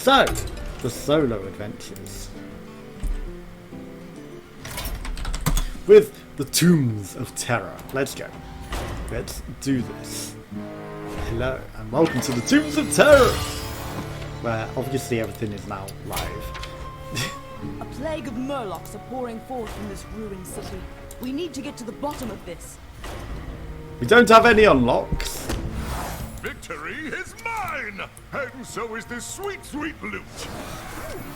So, the solo adventures. With the Tombs of Terror. Let's go. Let's do this. Hello, and welcome to the Tombs of Terror! Where obviously everything is now live. A plague of murlocs are pouring forth from this ruined city. We need to get to the bottom of this. We don't have any unlocks. Victory is mine! And so is this sweet, sweet loot.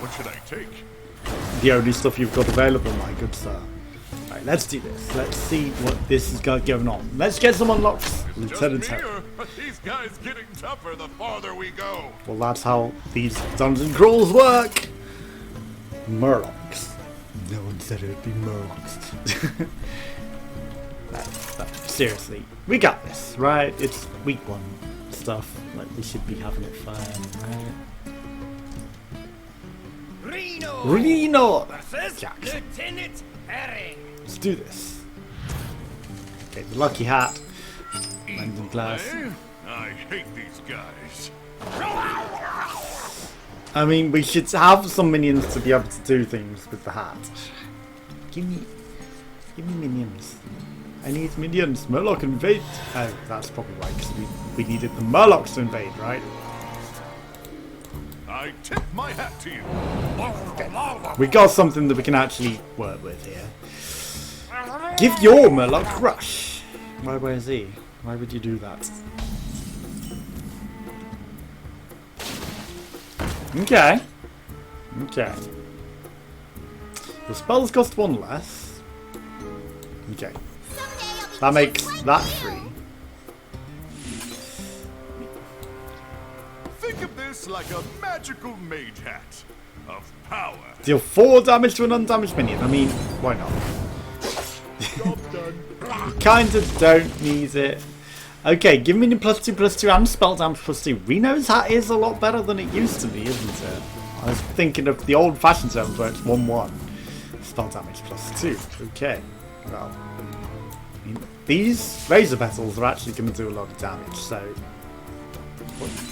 What should I take? The only stuff you've got available, my good sir. Right, let's do this. Let's see what this is going on. Let's get some unlocks. Lieutenant Terror. These guys getting tougher the farther we go. Well, that's how these dungeon crawls work. Murlocs. No one said it would be Murlocs. Seriously, we got this, right? It's week 1 stuff. Like, we should be having it fun, right? Reno versus Lieutenant Harry. Let's do this. Okay, the lucky hat. London glass. I hate these guys. I mean, we should have some minions to be able to do things with the hat. Give me minions. I need minions. Murloc invade. Oh, that's probably right, because we needed the Murlocs to invade, right? I tip my hat to you. Okay. We got something that we can actually work with here. Give your Murloc rush. Where is he? Why would you do that? Okay. Okay. The spells cost 1 less. Okay. That makes that free. Think of this like a magical mage hat of power. Deal 4 damage to an undamaged minion. I mean, why not? Job done. Kind of don't need it. Okay, give minion +2/+2 and spell damage +2. Reno's hat is a lot better than it used to be, isn't it? I was thinking of the old-fashioned terms where it's 1/1. Spell damage +2. Okay. Well, I mean, these razor petals are actually going to do a lot of damage, so...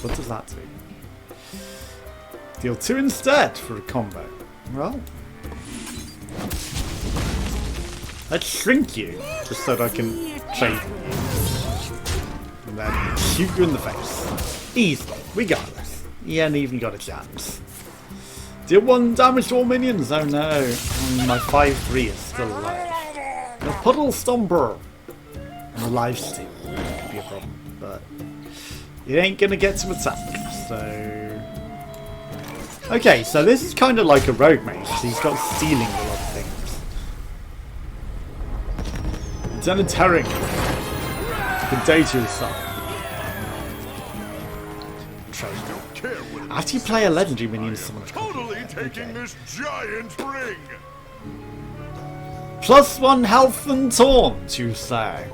What does that do? Deal 2 instead for a combo. Well... Let's shrink you, just so that I can trade with you. And then shoot you in the face. Easy. We got this. He ain't even got a chance. Deal 1 damage to all minions. Oh no. My 5/3 is still alive. The Puddle Stomper. And a live steal. That could be a problem. But it ain't gonna get to attack. So... Okay, so this is kind of like a rogue mage. He's got stealing a lot of things. Lieutenant Herring. The data is side. After you play a legendary minion, someone Totally taking this giant ring. +1 health and taunt, you say?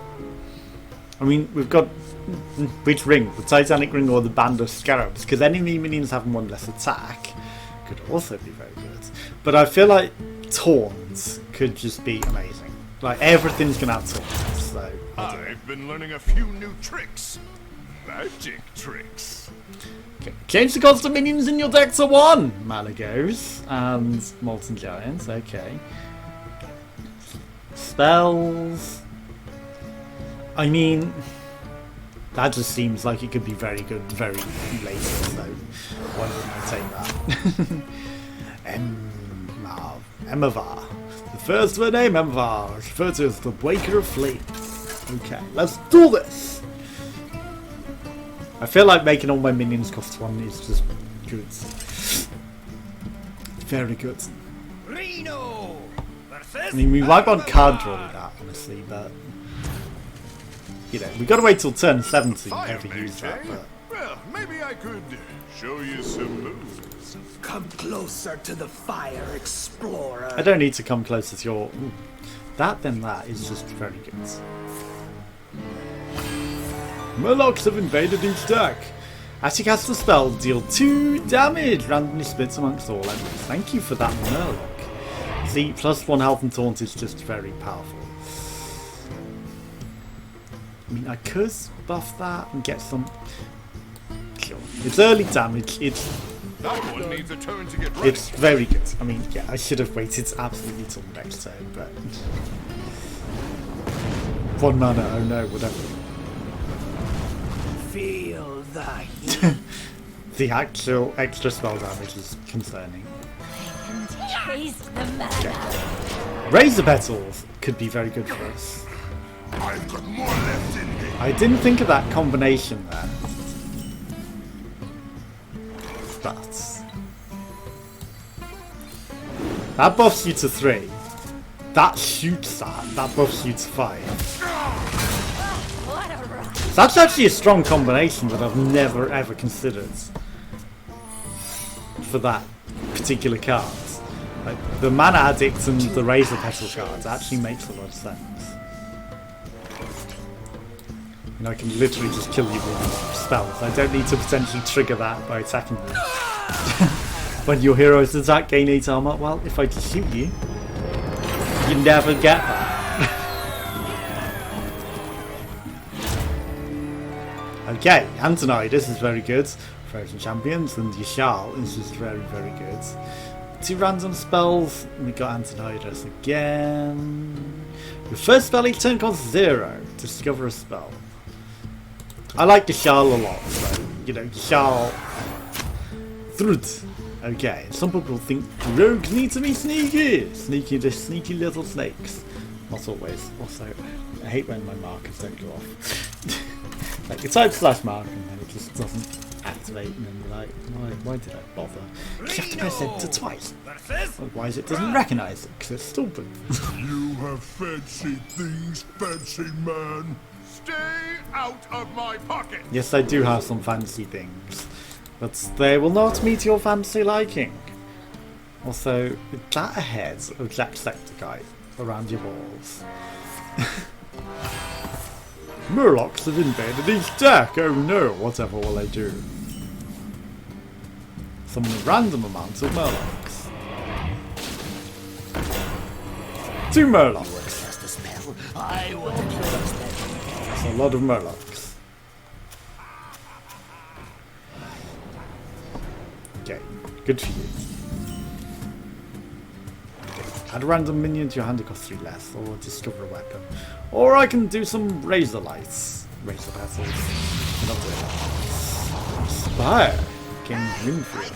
I mean, we've got which ring? The Titanic ring or the Band of Scarabs? Because enemy minions having 1 less attack could also be very good. But I feel like taunt could just be amazing. Like everything's gonna have taunt. So I've been learning a few new tricks. Magic tricks. Okay. Change the cost of minions in your deck to 1! Malagos and Molten Giants, okay. Spells. I mean, that just seems like it could be very good very late, so why wouldn't I take that? Emavar. The first of her name, Emavar, is referred to as the Waker of Flames. Okay, let's do this! I feel like making all my minions cost 1 is just good. Very good. I mean, we might want card draw with that, honestly, but... You know, we gotta wait till turn 7 to ever use that, but... Well, maybe I could show you some moves. Come closer to the fire, explorer. I don't need to come closer to your... Ooh, that is just very good. Murlocs have invaded each deck. As you cast the spell, deal 2 damage, randomly splits amongst all enemies. Thank you for that, Murloc. See, +1 health and taunt is just very powerful. I mean, I could buff that and get some... Sure. It's early damage, it's That one needs a turn to get right. It's very good. I mean, yeah, I should have waited absolutely till the next turn, but 1 mana, oh no, whatever. Feel the heat. The actual extra spell damage is concerning. Taste the mana. Razor Petals could be very good for us. I've got more left in me. I didn't think of that combination there. But that buffs you to 3. That shoots that buffs you to 5. What a rush. That's actually a strong combination that I've never ever considered for that particular card. Like, the Mana Addict and the Razor Petal cards actually makes a lot of sense. And I can literally just kill you with spells. I don't need to potentially trigger that by attacking you. When your heroes attack, gain 8 armor. Well, if I just shoot you, you never get that. Okay, Antonidas is very good. Frozen Champions and Yashal is just very, very good. 2 random spells. We got Antonidas again. Your first spell each turn costs 0. Discover a spell. I like Yashal a lot, so, you know, Yashal. Thrud. Okay, some people think rogues need to be sneaky. Sneaky little snakes. Not always. Also, I hate when my markers don't go off. Like, you type /mark and then it just doesn't activate, and then you're like, why did I bother? You have to press enter twice. Otherwise it doesn't recognise it, because it's stupid. You have fancy things, fancy man. Stay out of my pocket. Yes, I do have some fancy things, but they will not meet your fancy liking. Also, is that a head of Jacksepticeye around your walls? Murlocs have invaded each deck! Oh no, whatever will I do? Summon a random amount of Murlocs. 2 Murlocs. Cast a spell. I will cast that. That's a lot of Murlocs. Okay, good for you. Add a random minion to your hand, it costs 3 less, or discover a weapon. Or I can do some razor lights. Razor petals. Not doing that. Spire. Gain Wind Fury.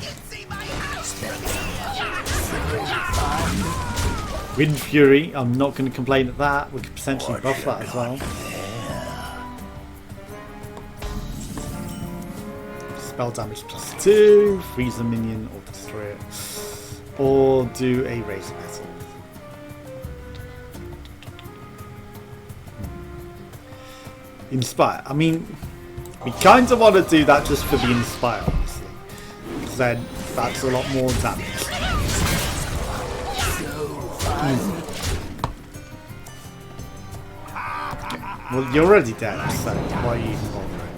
Wind Fury, I'm not going to complain at that. We could potentially buff that as well. Spell damage +2. Freeze a minion or destroy it. Or do a razor petal. Inspire. I mean, we kind of want to do that just for the Inspire, obviously. Because then that's a lot more damage. Okay. Well, you're already dead, so why are you even bothering?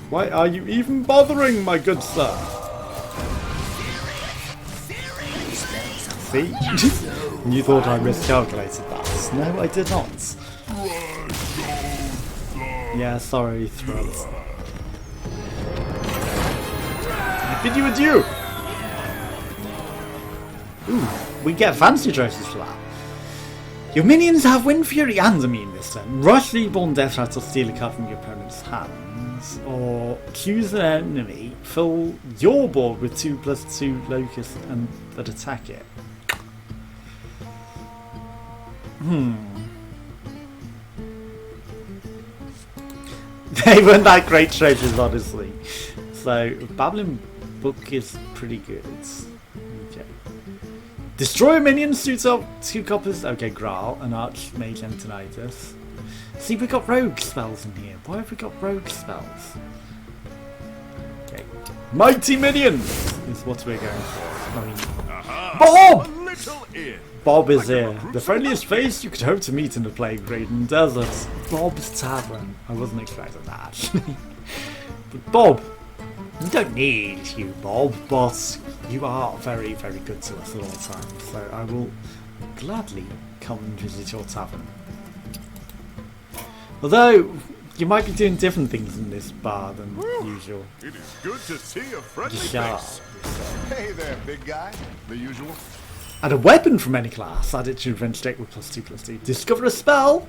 Why are you even bothering, my good sir? See? You thought I miscalculated that. No, I did not. Yeah, sorry, Throat. I bid you adieu! Ooh, we get fancy choices for that. Your minions have Wind Fury and Immune this turn. Rush Reborn Death Rattle, steal a card from your opponent's hands. Or choose an enemy, fill your board with 2/2 locusts and that attack it. They weren't that great treasures, honestly. So, Babbling Book is pretty good. Okay. Destroy a minion, suits up 2 coppers. Okay, Graal, an Archmage Antonidas. See, we got rogue spells in here. Why have we got rogue spells? Okay. Mighty Minions is what we're going for. I mean, Bob! A little in. Bob is here. The friendliest face you could hope to meet in the plague-ridden desert. Bob's Tavern. I wasn't expecting that, actually. But Bob, we don't need you, Bob, but you are very, very good to us at all times. So I will gladly come and visit your tavern. Although, you might be doing different things in this bar than usual. It is good to see a friendly Sharp. face. Hey there, big guy. The usual. Add a weapon from any class. Add it to your adventure deck with +2/+2. Discover a spell.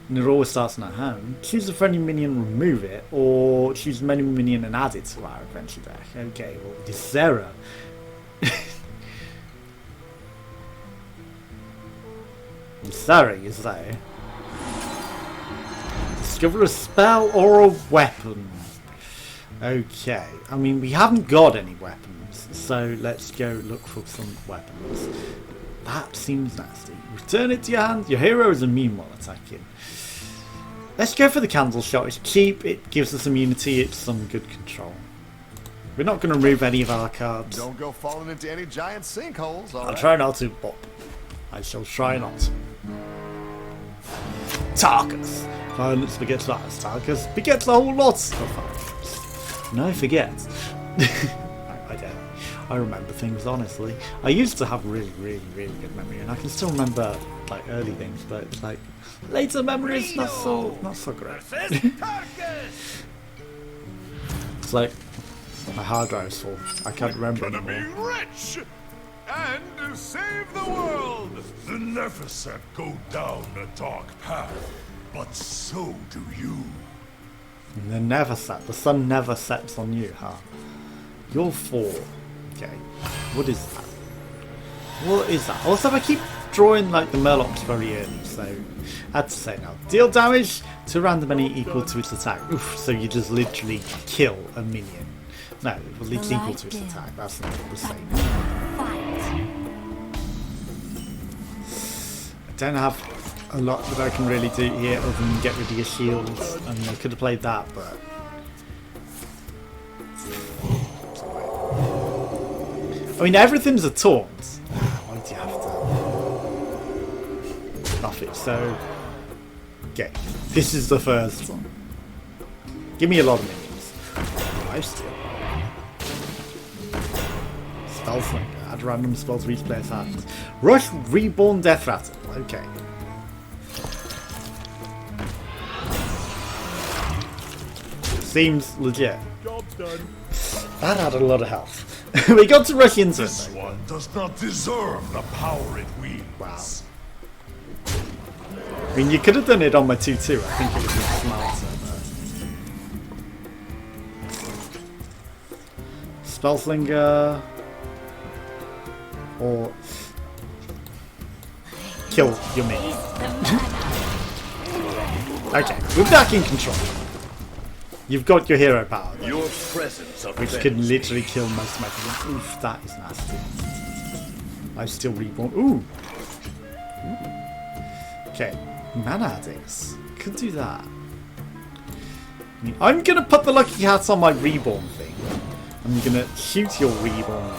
And it always starts in our hand. Choose a friendly minion, remove it. Or choose a enemy minion and add it to our adventure deck. Okay, well, this is Sarah. Sorry, is that? Discover a spell or a weapon. Okay, I mean, we haven't got any weapons, so let's go look for some weapons. That seems nasty. Return it to your hand. Your hero is immune while attacking. Let's go for the candle shot. It's cheap, it gives us immunity, it's some good control. We're not going to remove any of our cards. Don't go falling into any giant sinkholes, I'll try not to, Bob. I shall try not to. Tarkus. Violence begets violence. Tarkus begets a whole lot of violence. No, forget. I don't. I remember things, honestly. I used to have really good memory, and I can still remember like early things, but like later memories not so great. It's like my hard drive's full. I can't remember Gonna be anymore. rich and save the world. The Nephesset go down a dark path, but so do you. And they never set. The sun never sets on you, huh? You're 4. Okay. What is that? What is that? Also, I keep drawing like the Murlocs very early, so I had to say now. Deal damage to random enemy equal to its attack. Oof, so you just literally kill a minion. No, well, it's equal to its attack. That's not the same. I don't have a lot that I can really do here other than get rid of your shields. I mean, I could have played that, but... I mean, everything's a taunt. Why do you have to buff it so? Okay, this is the first one. Give me a lot of minions. Lifesteal. Spellslinger. Add random spells to each player's hand. Rush, Reborn, Death Rattle. Okay. Seems legit. Job done. That had a lot of health. We got to rush into it. This one does not deserve the power it wields. Wow. I mean, you could have done it on my 2-2. I think it would be smarter. But... Spellslinger. Or... Kill your minion. Okay, we're back in control. You've got your hero power, though, Your presence of which can literally kill most of my people. Oof, that is nasty. I'm still reborn. Ooh! Okay, mana addicts. Could do that. I mean, I'm gonna put the lucky hats on my reborn thing. I'm gonna shoot your reborn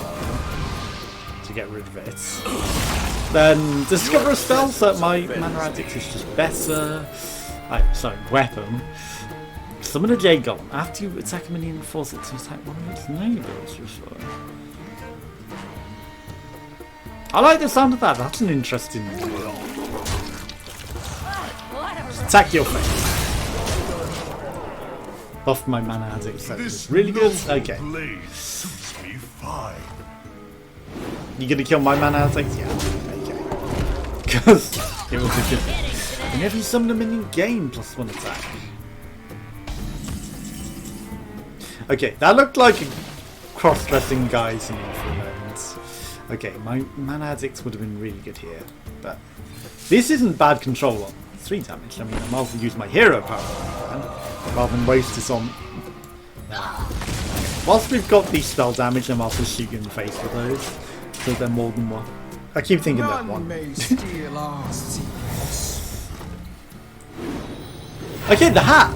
to get rid of it. Then discover a spell so that my mana addict is just better. Sorry, weapon. Summon a Jade Golem. After you attack a minion, force it to attack one of its neighbours. I like the sound of that. That's an interesting. Attack your face. Buff my mana addict. So it's really good. Okay. Blade suits me fine. You gonna kill my mana addict? Yeah. Okay. Because it will be good. Whenever you summon a minion, gain +1 attack. Okay, that looked like a cross-dressing guy to me for a moment. Okay, my mana addict would have been really good here, but this isn't bad control on 3 damage. I mean, I might as well use my hero power rather than waste it on. Whilst we've got the spell damage, I might as well shoot you in the face with those, because they're more than one. I keep thinking that one. Okay, the hat.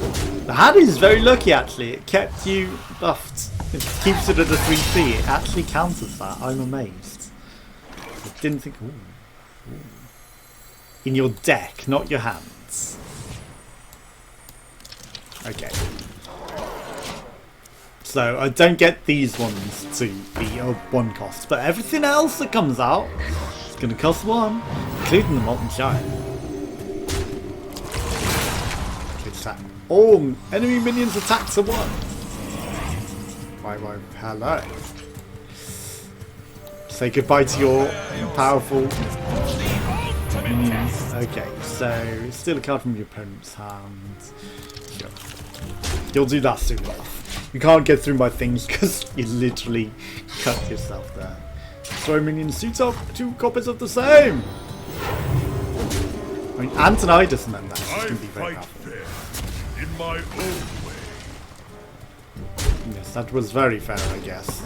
The hat is very lucky, actually. It kept you buffed. It keeps it at a 3C. It actually counters that. I'm amazed. I didn't think... Ooh. In your deck, not your hands. Okay. So, I don't get these ones to be a 1 cost. But everything else that comes out is going to cost 1. Including the Molten Giant. attack. All enemy minions attack to one. Why, hello. Say goodbye to your powerful minions. Okay, so steal a card from your opponent's hand. Sure. You'll do that soon enough. You can't get through my things because you literally cut yourself there. Throw minion suits up, 2 copies of the same. I mean, Antonidas and then that's just going to be very powerful. In my own way. Yes, that was very fair, I guess.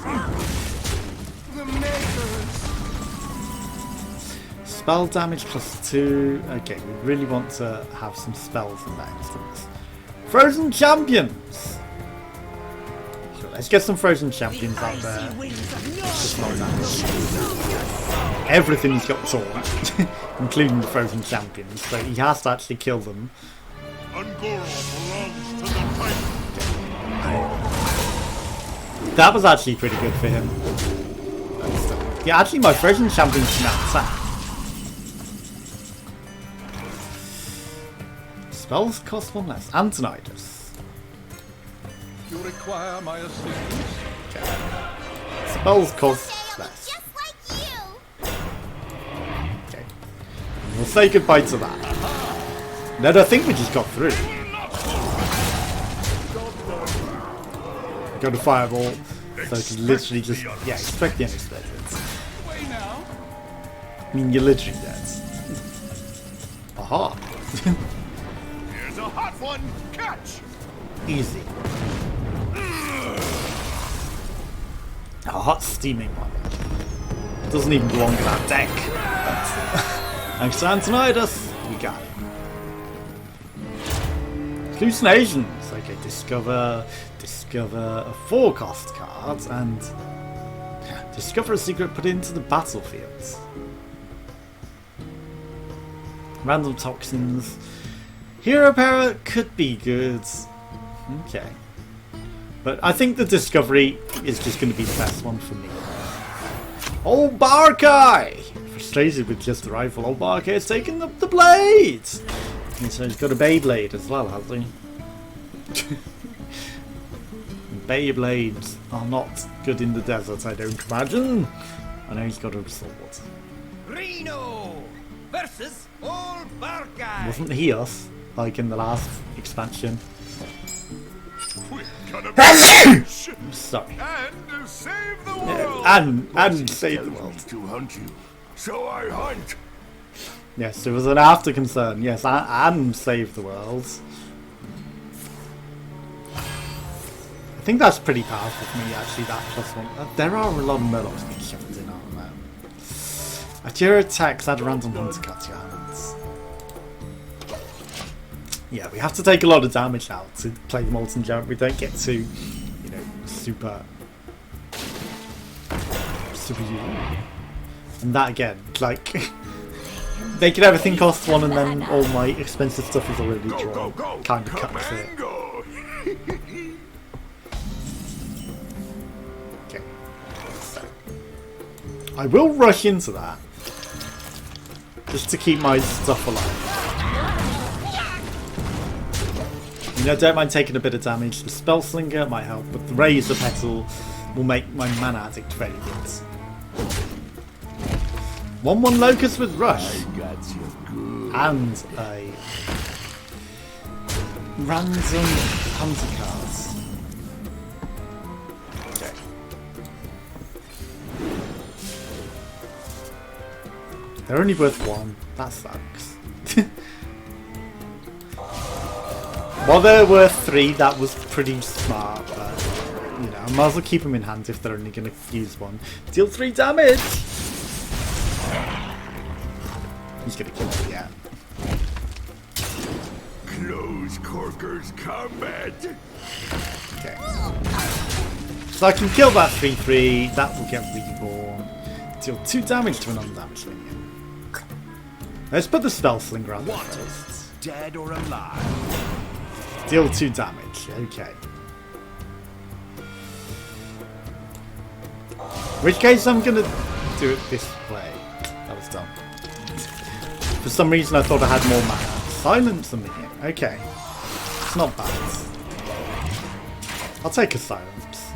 Spell damage +2. Okay, we really want to have some spells in that instance. Frozen Champions! Sure, let's get some Frozen Champions out there. Just not damage. Everything's got taunt, including the Frozen Champions, so he has to actually kill them. That was actually pretty good for him. Yeah, actually my Frozen Champions can attack. Spells cost 1 less. Antonidas. You require my assistance. Okay. Spells cost less. Okay. We'll say goodbye to that. No, I think we just got through. Got a fireball. So it's literally just, yeah, expect the unexpected. I mean, you're literally dead. Aha. Here's a hot one. Catch. Easy. A hot steaming one. Doesn't even belong to that deck. Thanks to Antonidas, we got it. Hallucinations. Okay, discover a 4-cost card and discover a secret put into the battlefield. Random toxins. Hero power could be good. Okay. But I think the discovery is just going to be the best one for me. Old Barkai! Frustrated with just the rifle, Old Barkai has taken up the blade! And so he's got a Beyblade as well, has he? Beyblades are not good in the desert, I don't imagine. I know he's got a sword. Reno versus Old Barkai. Wasn't he us, like in the last expansion? We're gonna be Sorry. and save the world. And save the world. To hunt you, so I hunt. Yes, it was an after concern. Yes, and save the world. I think that's pretty powerful for me, actually, that +1. There are a lot of Murlocs being shoved in, aren't there? At your attacks, add a random hunter cut to your hands. Yeah, we have to take a lot of damage now to play the Molten Giant. We don't get to, you know, super and that again, like, making everything cost 1 and then all my expensive stuff is already drawn. Kind of cuts it. Okay. So, I will rush into that. Just to keep my stuff alive. You know, don't mind taking a bit of damage. The Spell Slinger might help, but the Razor Petal will make my Mana Addict very good. 1/1 Locust with Rush. And a random Hunter cards. Okay. They're only worth 1. That sucks. While they're worth 3, that was pretty smart, but you know, I might as well keep them in hand if they're only going to use 1. Deal 3 damage! He's going to kill it, yeah. Close Corker's combat. Okay. So I can kill that 3/3, that will get reborn. Deal 2 damage to an undamaged minion. Let's put the Spell Slinger on there first. Dead or alive? Deal 2 damage, okay. In which case I'm gonna do it this way. That was dumb. For some reason I thought I had more mana. Silence the minion, okay. It's not bad. I'll take a silence.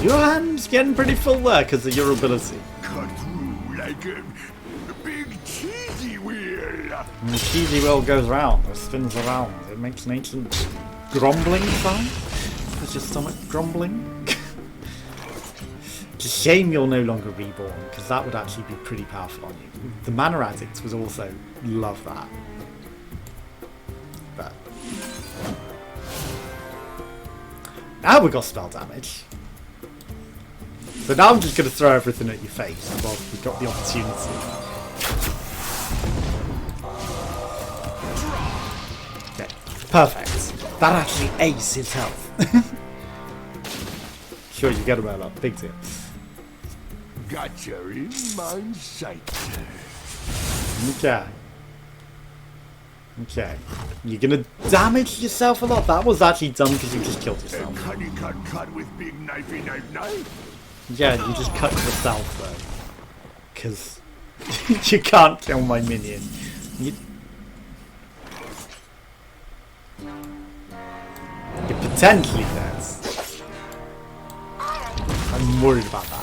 Your hand's getting pretty full there because of your ability. Cut through like a big cheesy wheel. And the cheesy wheel goes round, or spins around. It makes an ancient grumbling sound. There's your stomach grumbling. It's a shame you're no longer reborn, because that would actually be pretty powerful on you. The Mana Addict would also love that. But now we've got spell damage. So now I'm just going to throw everything at your face while we've got the opportunity. Okay, perfect. That actually aced his health. Sure, you get him out of big tip. Gotcha in my sight. Okay. Okay. You're gonna damage yourself a lot. That was actually done because you just killed yourself. Cutty cut with big knifey knife. Yeah, you just cut yourself though. Because you can't kill my minion. You're potentially dead. I'm worried about that.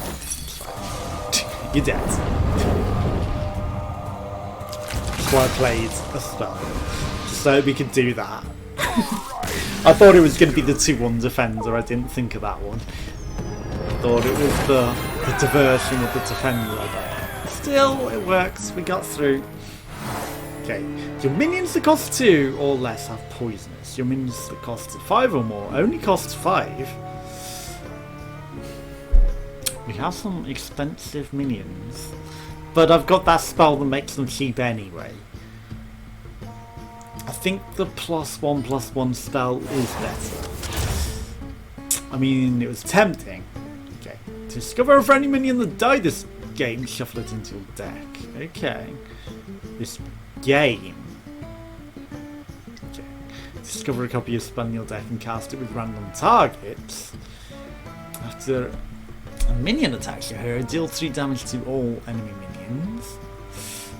You're dead. That's why I played a spell. Just so we could do that. I thought it was going to be the 2-1 defender. I didn't think of that one. I thought it was the diversion of the defender. But still, it works. We got through. Okay. Your minions that cost 2 or less have poisonous. Your minions that cost 5 or more only cost 5. We have some expensive minions, but I've got that spell that makes them cheap anyway. I think the +1/+1 spell is better. I mean, it was tempting. Okay. To discover a friendly minion that died this game, shuffle it into your deck. Okay. This game. Okay. Discover a copy of spell in your deck and cast it with random targets. After a minion attacks your hero, deal 3 damage to all enemy minions.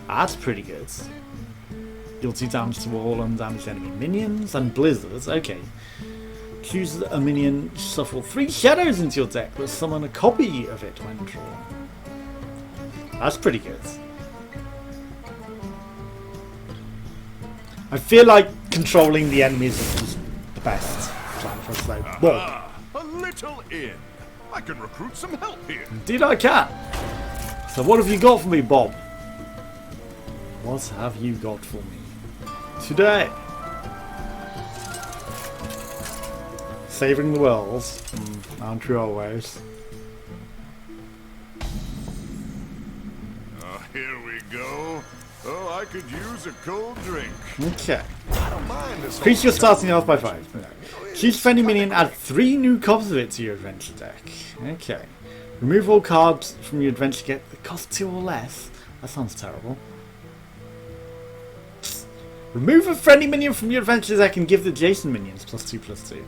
That's pretty good. Deal 2 damage to all undamaged enemy minions and blizzards. Okay. Choose a minion, shuffle 3 shadows into your deck, but summon a copy of it when drawn. That's pretty good. I feel like controlling the enemies is the best plan for us though. Whoa. A little inn. I can recruit some help here. Indeed I can. So what have you got for me, Bob? What have you got for me today? Saving the world. Aren't you always? Oh, here we go. Oh, I could use a cold drink. Okay. I don't mind this. Increase your starting health by 5. No. Choose friendly minion, add 3 new copies of it to your adventure deck. Okay. Remove all cards from your adventure deck that cost 2 or less. That sounds terrible. Remove a friendly minion from your adventure deck and give the adjacent minions +2/+2.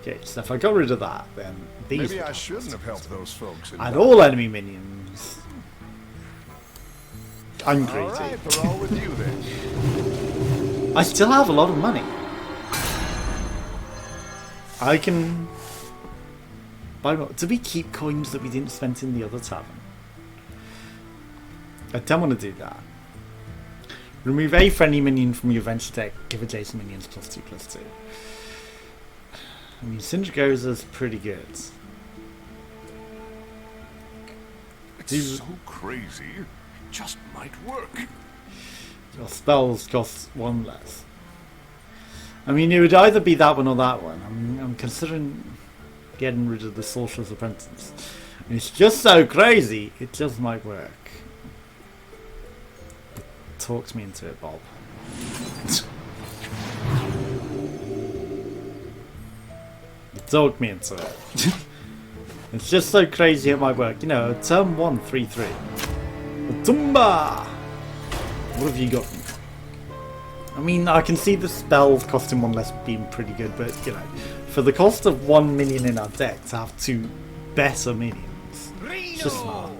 Okay, so if I got rid of that, then these. Maybe I shouldn't have helped those folks. Add all enemy minions. I'm greedy. All right, we're all with you then. I still have a lot of money. I can buy more. Do we keep coins that we didn't spend in the other tavern? I don't want to do that. Remove a friendly minion from your adventure deck. Give adjacent minions +2/+2. I mean, Syndragoza's pretty good. It's so crazy. It just might work. Your spells cost 1 less. I mean, it would either be that one or that one. I'm considering getting rid of the Sorcerer's Apprentice. It's just so crazy, it just might work. Talks me into it, Bob. You talked me into it. It's just so crazy it might work. You know, turn 1, 3/3. Tumba! What have you got? I mean, I can see the spells costing 1 less being pretty good, but you know, for the cost of 1 minion in our deck to have 2 better minions, it's just smart.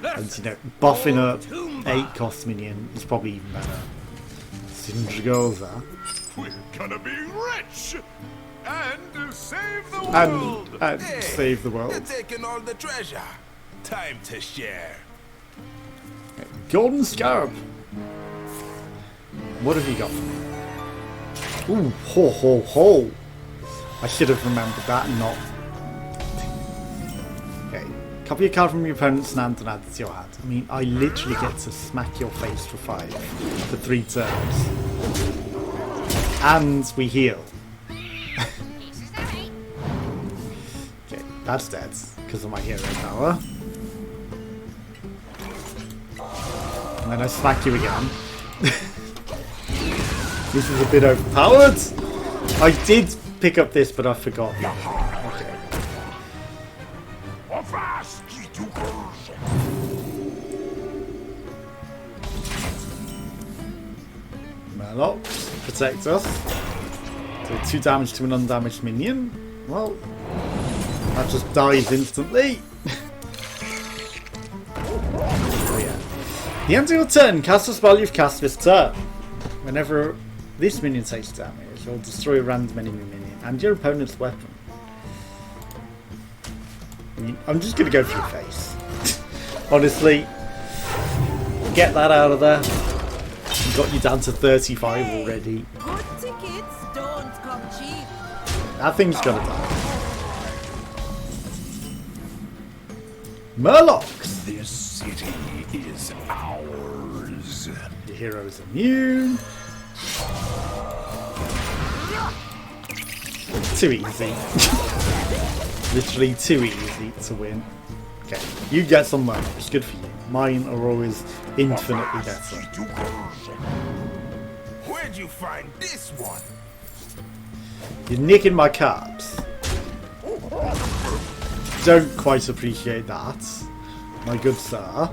And you know, buffing up 8 cost minion is probably even better. Sindragoza. We're gonna be rich! And save the world! And save the world. You're taking all the treasure. Time to share. Golden Scarab. What have you got for me? Ooh, ho ho ho. I should have remembered that and not. Okay. Copy a card from your opponent's hand and add it to your hand. I mean, I literally get to smack your face for 5 for 3 turns. And we heal. Okay, that's dead because of my hero power. And then I smack you again. This is a bit overpowered. I did pick up this, but I forgot. Okay. Murloc, protect us. So 2 damage to an undamaged minion. Well, that just dies instantly. Oh yeah. The end of your turn, cast a spell you've cast this turn. Whenever this minion takes damage, you'll destroy a random enemy minion and your opponent's weapon. I mean, I'm just going to go for your face. Honestly, get that out of there. Got you down to 35 already. Good tickets don't come cheap. That thing's gonna die. Murlocs! This city is ours. Your hero's immune. Too easy. Literally too easy to win. Okay, you get some Murlocs. Good for you. Mine are always infinitely better. Where'd you find this one? You're nicking my cards. Don't quite appreciate that, my good sir.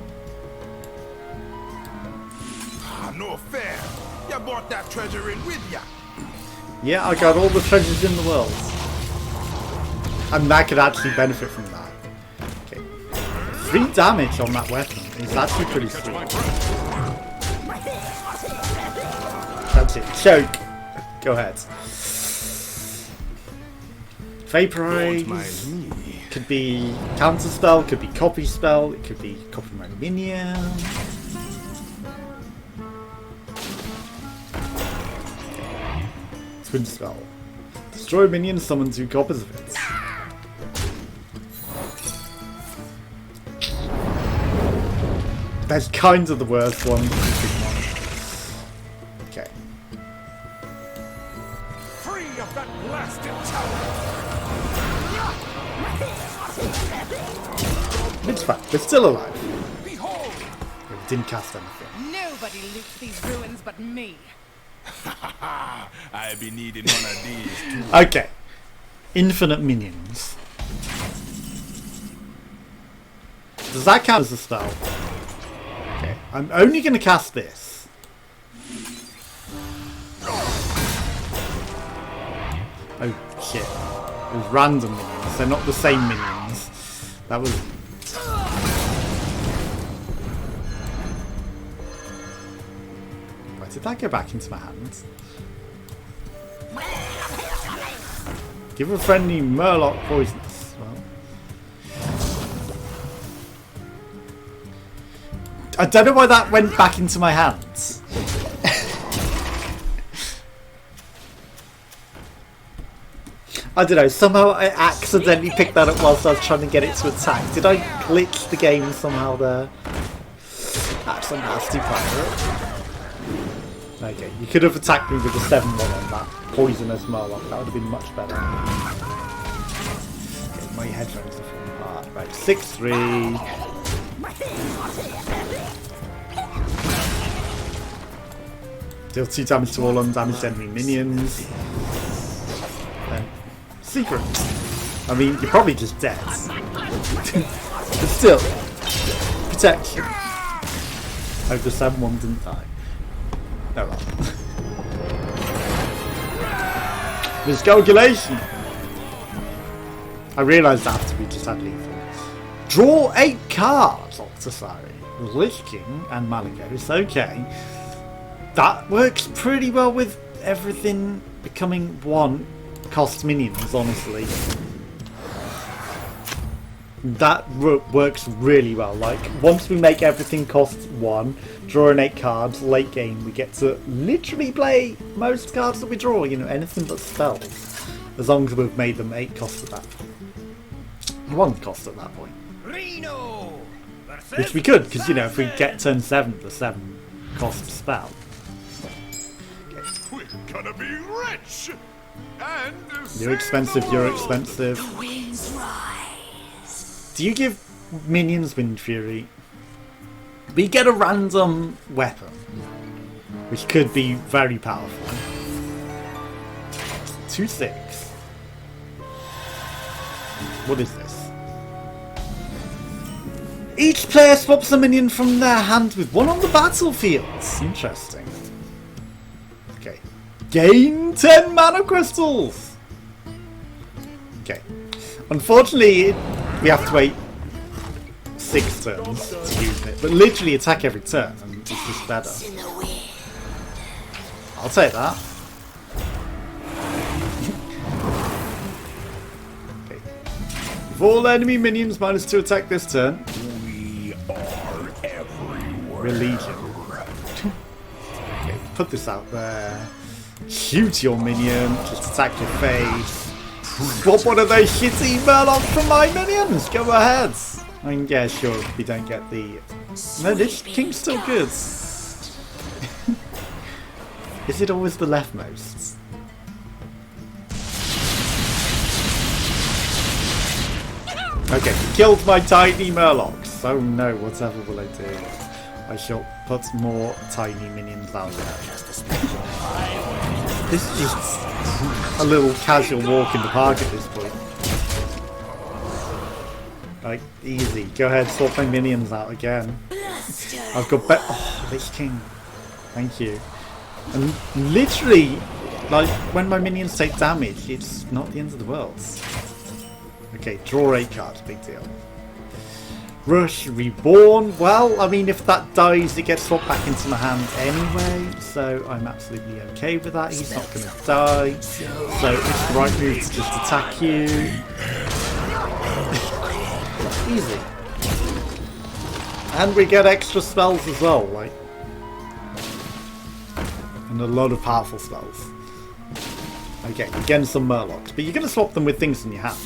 No fair. You brought that treasure in with ya. Yeah, I got all the treasures in the world. And that could actually benefit from that. Okay. 3 damage on that weapon is actually pretty sweet. That's it. Choke. Go ahead. Vaporize. Could be counter spell, could be copy spell, it could be copy my minion. Twin spell. Destroy a minion, summon 2 copies of it. That's kind of the worst one. Okay. Free of that blasted tower! It's fine. They're still alive. Behold! We didn't cast anything. Nobody loots these ruins but me. I'll be needing one of these too. Okay. Infinite minions. Does that count as a spell? Okay. I'm only going to cast this. Oh shit. It was random minions. They're not the same minions. That was... Why did that go back into my hands? Give a friendly Murloc poisonous. Well, I don't know why that went back into my hands. I don't know, somehow I accidentally picked that up whilst I was trying to get it to attack. Did I glitch the game somehow there? That's a nasty pirate. Okay, you could have attacked me with a 7-1 on that poisonous Murloc. That would have been much better. Okay, my headphones are falling apart. Right, 6-3. Deal 2 damage to all undamaged enemy minions. Then, secret. I mean, you're probably just dead. But still, protection. Hope the 7-1 didn't die. No, well. Miscalculation! I realised after we just had lethal. Draw 8 cards! Octosari. Lich King and Malagos, okay. that works pretty well with everything becoming 1 cost minions, honestly. That works really well. Like, once we make everything cost 1, draw in 8 cards, late game, we get to literally play most cards that we draw, you know, anything but spells. As long as we've made them 8 cost at that point. 1 cost at that point. Which we could, because, you know, if we get turn 7, the 7 cost spell. We're gonna be rich! And You're expensive, you're expensive. The winds rise. Do you give minions Wind Fury? We get a random weapon, which could be very powerful. 2/6. What is this? Each player swaps a minion from their hand with 1 on the battlefield. Interesting. Okay. Gain 10 mana crystals! Okay. Unfortunately, we have to wait 6 turns to use it, but literally attack every turn, and it's just better. I'll take that. Okay. With all enemy minions -2 attack this turn. We are everywhere. Religion. Okay, put this out there. Shoot your minion, just attack your face. Swap one of those shitty Murlocs from my minions! Go ahead! I mean, yeah, sure, we don't get the... No, this king's still good. Is it always the leftmost? Okay, killed my tiny Murlocs. Oh no, whatever will I do? I shall put more tiny minions out there. This is just a little casual walk in the park at this point. Like, easy. Go ahead, swap my minions out again. I've got oh, Lich King. Thank you. And literally, like, when my minions take damage, it's not the end of the world. Okay, draw 8 cards, big deal. Rush, Reborn. Well, I mean, if that dies, it gets swapped back into my hand anyway, so I'm absolutely okay with that. He's not going to die, so it's the right move to just attack you. Easy. And we get extra spells as well, like, and a lot of powerful spells. Okay, again some Murlocs, but you're going to swap them with things in your hand.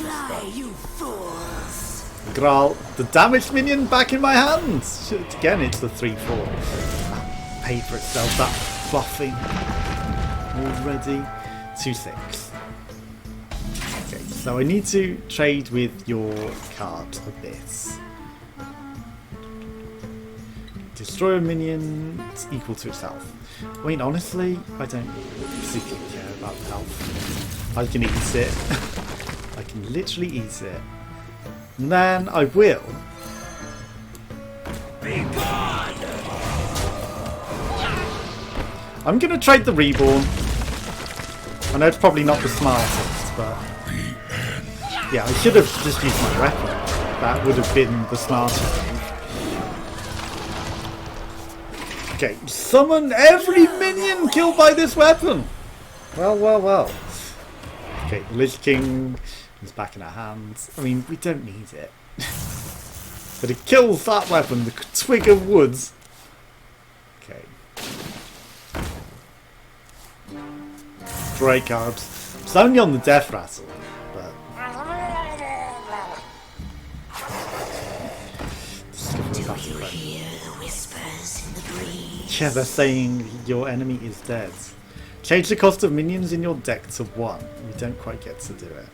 Graal, the damaged minion back in my hands! Again, it's the 3/4. That paid for itself, that buffing. Already. 2/6. Okay, so I need to trade with your card a bit. Destroy a minion equal to itself. I mean, honestly, I don't particularly care about health. I can eat it. I can literally eat it. And then I will. I'm going to trade the Reborn. I know it's probably not the smartest, but yeah, I should have just used my weapon. That would have been the smartest thing. Okay, summon every minion killed by this weapon! Well, well, well. Okay, the Lich King is back in our hands. I mean, we don't need it. But it kills that weapon, the Twig of Woods. Okay. Great cards. It's only on the death rattle, but... Yeah, they're saying your enemy is dead. Change the cost of minions in your deck to 1. We don't quite get to do it.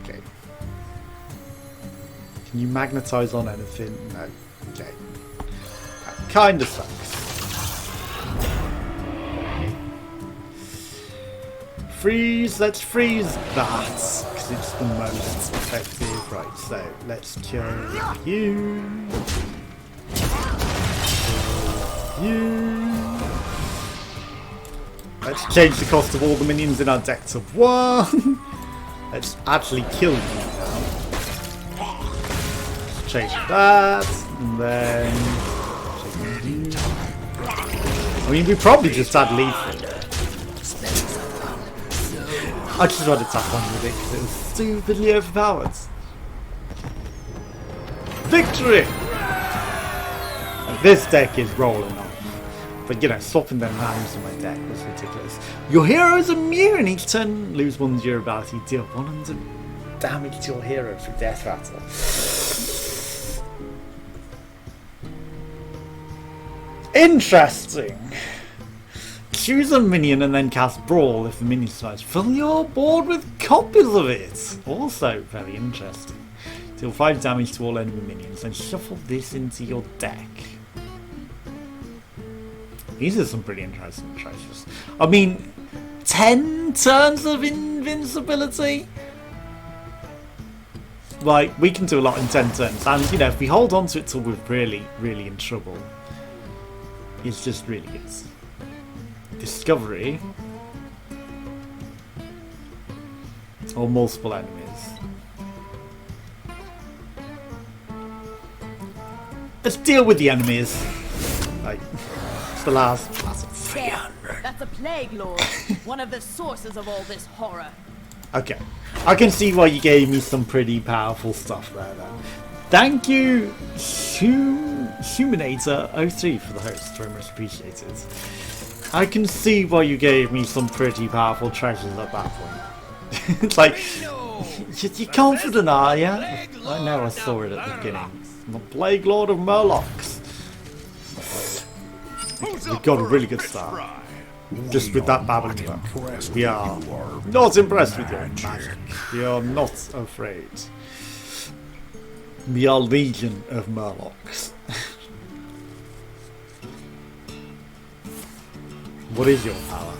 Okay. Can you magnetize on anything? No. Okay. That kind of sucks. Freeze! Let's freeze that! Because it's the most effective. Right, so let's kill you. Let's change the cost of all the minions in our deck to 1. Let's actually kill you now. Change that, and then change you. I mean, we probably just had lethal. I just wanted to tap on with it because it was stupidly overpowered. Victory! And this deck is rolling on. But you know, swapping them hands on my deck was ridiculous. Your hero is immune each turn. Lose 1 durability. Deal 100 damage to your hero through death rattle. Interesting. Choose a minion and then cast Brawl if the minion size. Fill your board with copies of it. Also very interesting. Deal 5 damage to all enemy minions and shuffle this into your deck. These are some pretty interesting choices. I mean, 10 turns of invincibility? Like, we can do a lot in 10 turns. And, you know, if we hold on to it till we're really, really in trouble, it's just really good. Discovery. Or multiple enemies. Let's deal with the enemies. Like, it's the last of 300. That's a plague lord, one of the sources of all this horror. Okay, I can see why you gave me some pretty powerful stuff there then. Thank you, Huminator03 for the host, very much appreciated. I can see why you gave me some pretty powerful treasures at that point. It's like, you're confident, are you? I know I saw it at the beginning. I'm the Plague Lord of Murlocs. We've got a really good start. Just with that babbling book. We are not impressed with your magic. We are not afraid. We are Legion of Murlocs. What is your power?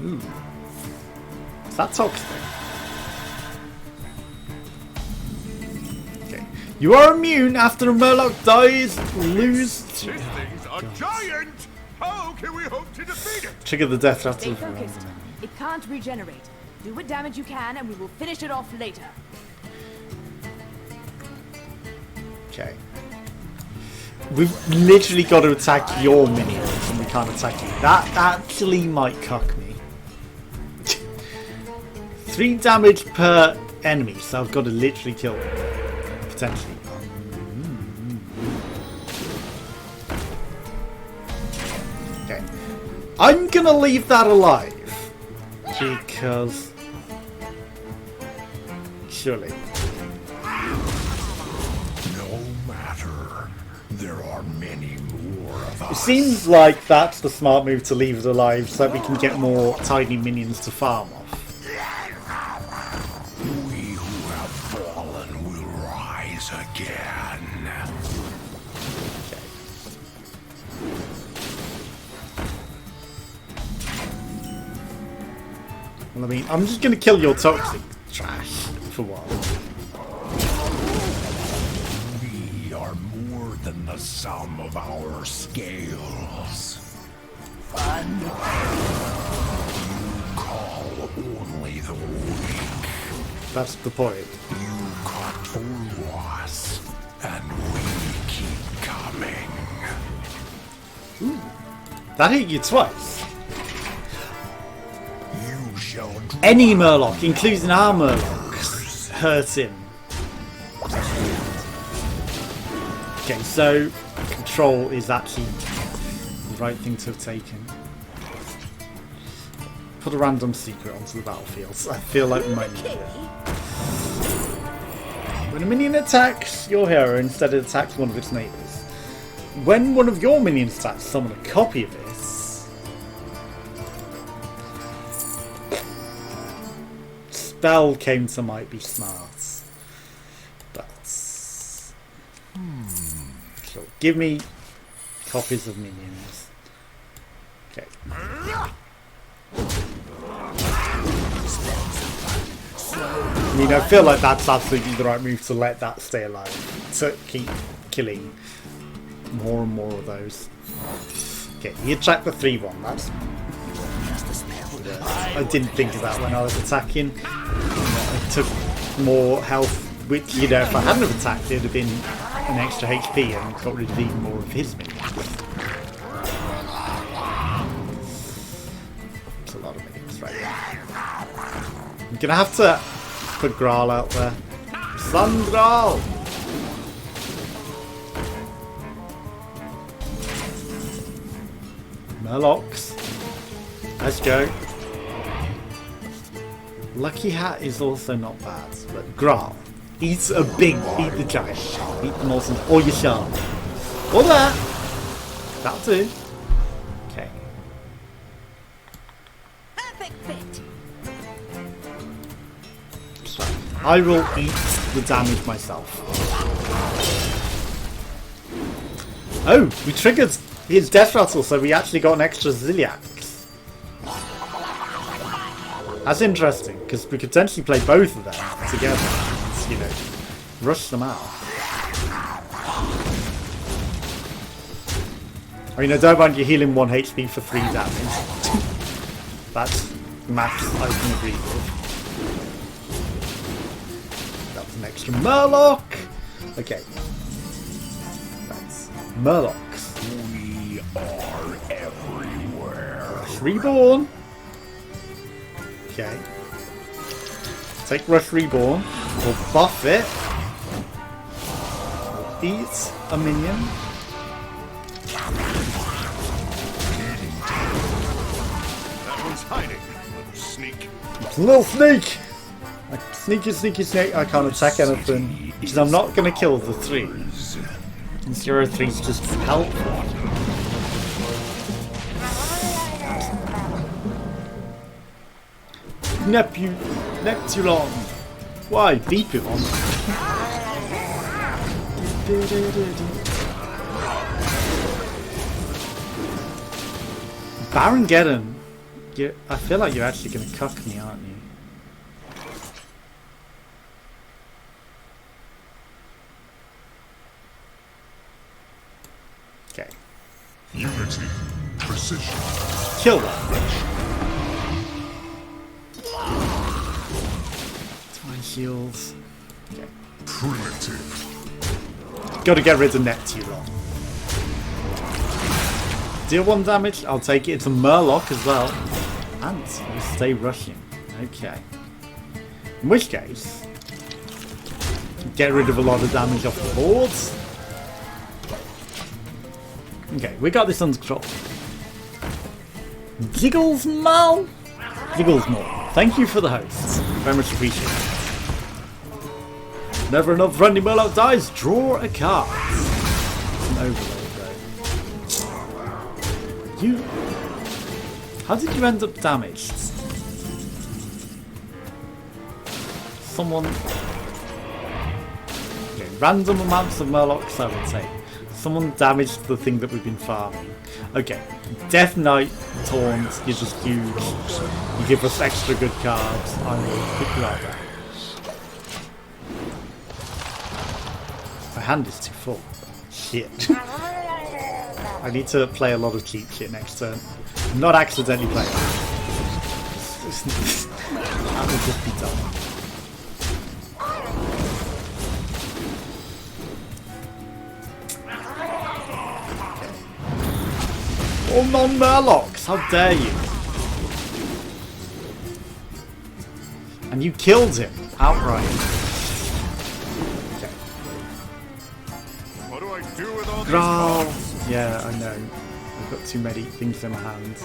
Ooh. Is that toxic? Okay. You are immune after a Murloc dies. Lose. This thing's a giant! How can we hope to defeat it? Trigger the death rattle. Stay focused. It can't regenerate. Do what damage you can and we will finish it off later. Okay. We've literally got to attack your minions and we can't attack you. That actually might cuck me. 3 damage per enemy, so I've got to literally kill them. Potentially. Okay. I'm gonna leave that alive. Because... surely. There are many more of us. It seems like that's the smart move to leave it alive so that we can get more tiny minions to farm off. We who have fallen will rise again. Okay. Well, I mean, I'm just going to kill your toxic trash for a while. Than the sum of our scales. Fun. You call only the weak. That's the point. You cut through us, and we keep coming. Ooh, that hit you twice. You shall Any Murloc, including our Murlocs, hurt him. Okay, so control is actually the right thing to have taken. Put a random secret onto the battlefield. I feel like we might need it. When a minion attacks your hero, instead it attacks one of its neighbours. When one of your minions attacks, summon a copy of this. Spell counter might be smart. Give me copies of minions. Okay. I mean, I feel like that's absolutely the right move to let that stay alive. To keep killing more and more of those. Okay, you attract the 3-1. That's... I didn't think of that when I was attacking. I took more health, which, you know, if I hadn't have attacked, it would have been an extra HP and got rid of even more of his minions. I'm gonna have to put Graal out there. Sun Graal! Murlocs. Let's go. Lucky Hat is also not bad, but Graal. Eat a big, eat the giant. Eat the Molson, or your shark. Or that! That'll do. Okay. Perfect fit. So, I will eat the damage myself. Oh, we triggered his death rattle, so we actually got an extra Zilliax. That's interesting, because we could potentially play both of them together and, you know, rush them out. I mean, I don't mind you healing 1 HP for 3 damage. That's maths I can agree with. That's an extra Murloc! Okay. That's Murlocs. We are everywhere. Reborn! Okay. Take Rush Reborn. We'll buff it. We'll eat a minion. That one's hiding. Sneak. Little sneak! Like, sneaky, sneaky snake. I can't attack anything. Because I'm not going to kill the 3. And 0-3's just helpful. Neptulon. Why? Beep it on. Baron Geddon. I feel like you're actually going to cuck me, aren't you? Okay. Unity. Precision. Kill that bitch. Twine shields. Okay. Primitive. Gotta get rid of Neptulon. Deal 1 damage. I'll take it. It's a Murloc as well. And we'll stay rushing. Okay. In which case, get rid of a lot of damage off the boards. Okay, we got this under control. Jiggles Mal! Jiggles Mal. Thank you for the hosts. Very much appreciated. Never enough friendly Murloc dies. Draw a card. It's an overload though. You... How did you end up damaged? Someone... Okay, random amounts of Murlocs I would say. Someone damaged the thing that we've been farming. Okay, Death Knight, Taunt, you're just huge. You give us extra good cards. I will pick you out there. My hand is too full. Shit. I need to play a lot of cheap shit next turn. Not accidentally play that. That would just be dumb. Oh, non-Murlocs! How dare you! And you killed him outright. Okay. What do I do with all these Graal! cards? Yeah, I know. I've got too many things in my hands.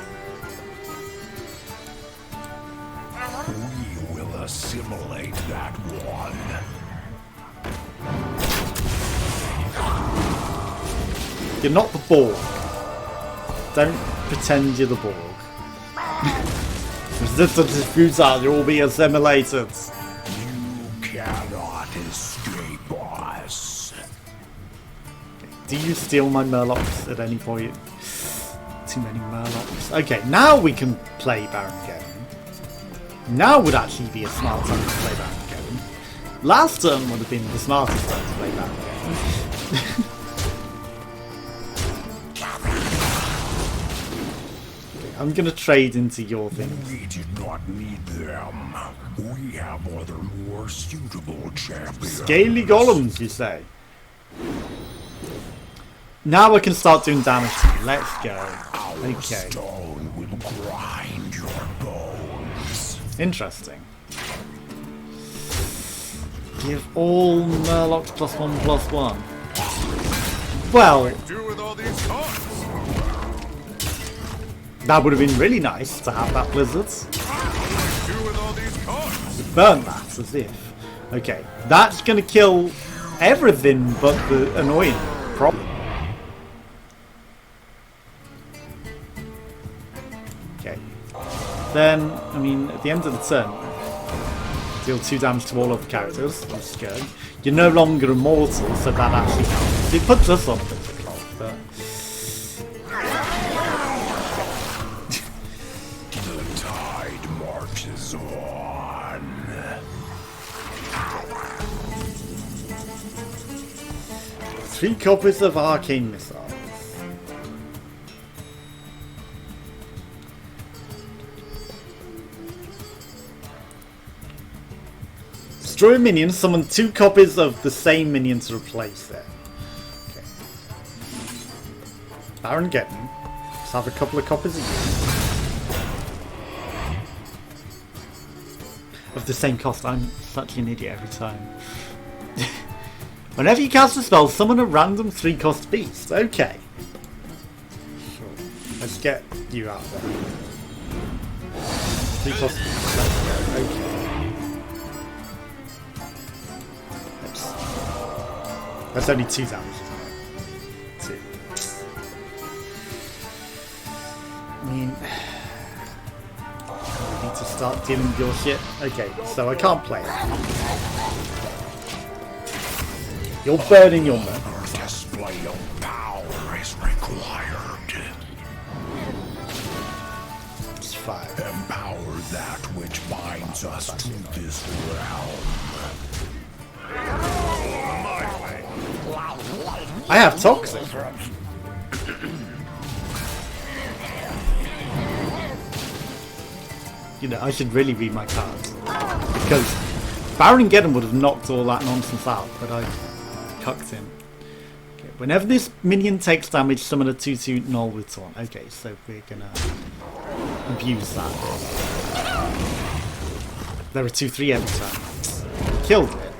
We will assimilate that one. You're not the Borg. Don't pretend you're the Borg. Resistance is futile, you'll all be assimilated. You cannot escape us. Do you steal my Murlocs at any point? Too many Murlocs. Okay, now we can play Baron Geddon. Now would actually be a smart time to play Baron Geddon. Last turn would have been the smartest time to play Baron Geddon. I'm gonna trade into your things. We did not need them. We have other more suitable champions. Scaly golems, you say? Now I can start doing damage to you. Let's go. Okay. Stone will grind your bones. Interesting. Give all Murlocs +1/+1. Well, Do with all these cards. that would have been really nice to have that blizzard. Do with all these cards. Burn that as if. Okay, that's gonna kill everything but the annoying problem. Okay. Then, I mean, at the end of the turn, deal 2 damage to all of the characters. That's good. You're no longer immortal, so that actually helps. It puts us on difficult, but... The tide marches on. 3 copies of arcane missiles. Destroy a minion, summon 2 copies of the same minion to replace it. Okay. Baron Geddon. Let's have a couple of copies of the same cost. I'm such an idiot every time. Whenever you cast a spell, summon a random 3-cost beast. Okay. Sure. Let's get you out there. 3-cost beast. Okay. That's only 2 damage. 2. I mean, I need to start dealing with your shit. Okay, so I can't play it. You're burning your mana. Display of power is required. It's fine. Empower that which binds us to this realm. I have toxic. You know, I should really read my cards. Because Baron Geddon would have knocked all that nonsense out, but I cucked him. Okay, whenever this minion takes damage, summon a 2/2 null with taunt. Okay, so we're gonna abuse that. There are 2/3 every time. Killed it.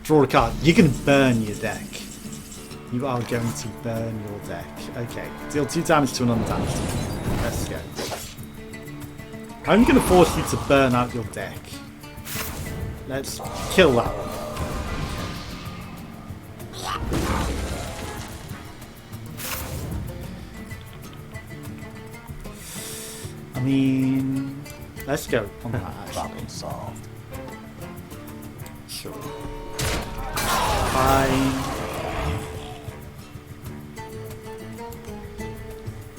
Draw a card. You can burn your deck. You are going to burn your deck. Okay. Deal 2 damage to an undamaged. Let's go. I'm going to force you to burn out your deck. Let's kill that one. I mean, let's go on that actually. Solved. Sure. Fine.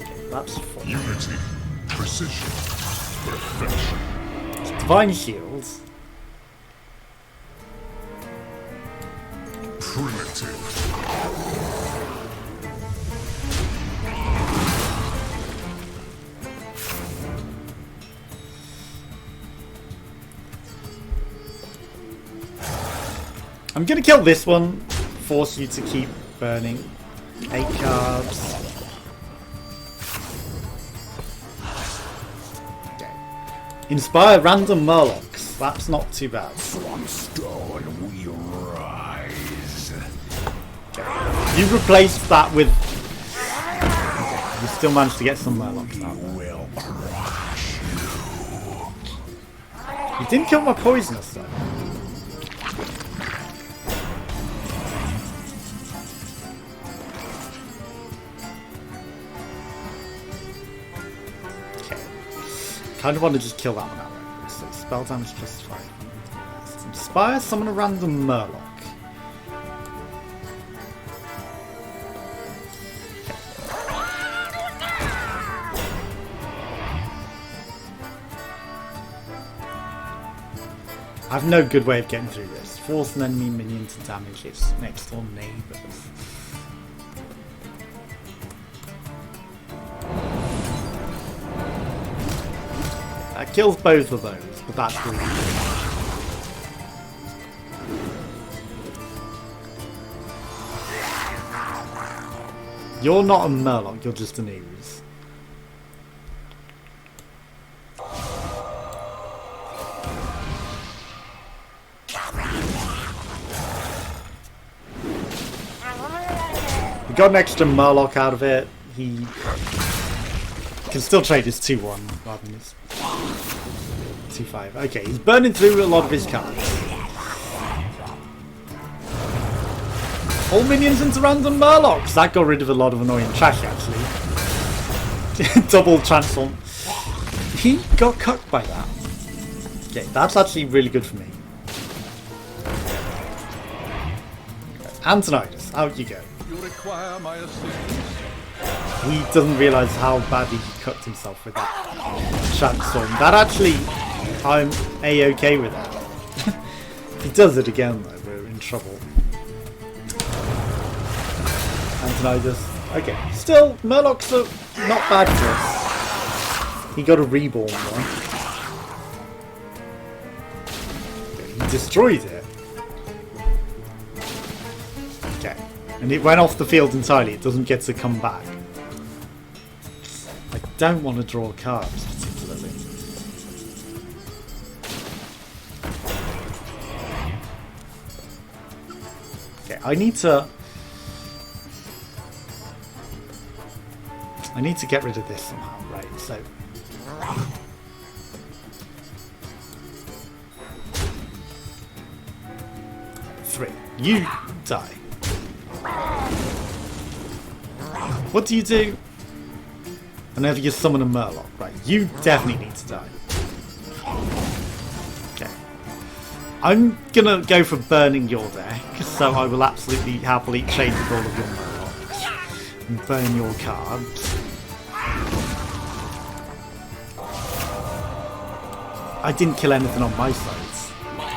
Okay, that's fine. Unity, precision, perfection. Divine Shields. Primitive. I'm gonna kill this one. Force you to keep burning. 8 cards. Okay. Inspire random Murlocs. That's not too bad. From stone we rise. You replaced that with... Okay. You still managed to get some Murlocs out there. Will crush You didn't kill my poisonous though. Kind of want to just kill that one outright. So spell damage plus 5. Inspire, summon a random Murloc. I have no good way of getting through this. Force an enemy minion to damage its next door neighbours. That kills both of those, but that's really good. You're not a Murloc, you're just an ooze. We got an extra Murloc out of it. He can still trade his 2-1 rather than his 2-5. Okay, he's burning through a lot of his cards. All minions into random Murlocs. That got rid of a lot of annoying trash, actually. Double transform. He got cucked by that. Okay, that's actually really good for me. Antonidas, out you go. You require my assistance. He doesn't realise how badly he cucked himself with that transform. That actually, I'm A-okay with that. If he does it again though, we're in trouble. Antonidas. Okay, still, Murlocs are not bad for us. He got a reborn one. Okay, he destroyed it. Okay, and it went off the field entirely. It doesn't get to come back. I don't want to draw cards particularly. Okay, I need to get rid of this somehow, right? So 3. You die. What do you do? Whenever you summon a Murloc, right? You definitely need to die. Okay. I'm gonna go for burning your deck, so I will absolutely happily trade with all of your Murlocs and burn your cards. I didn't kill anything on my side,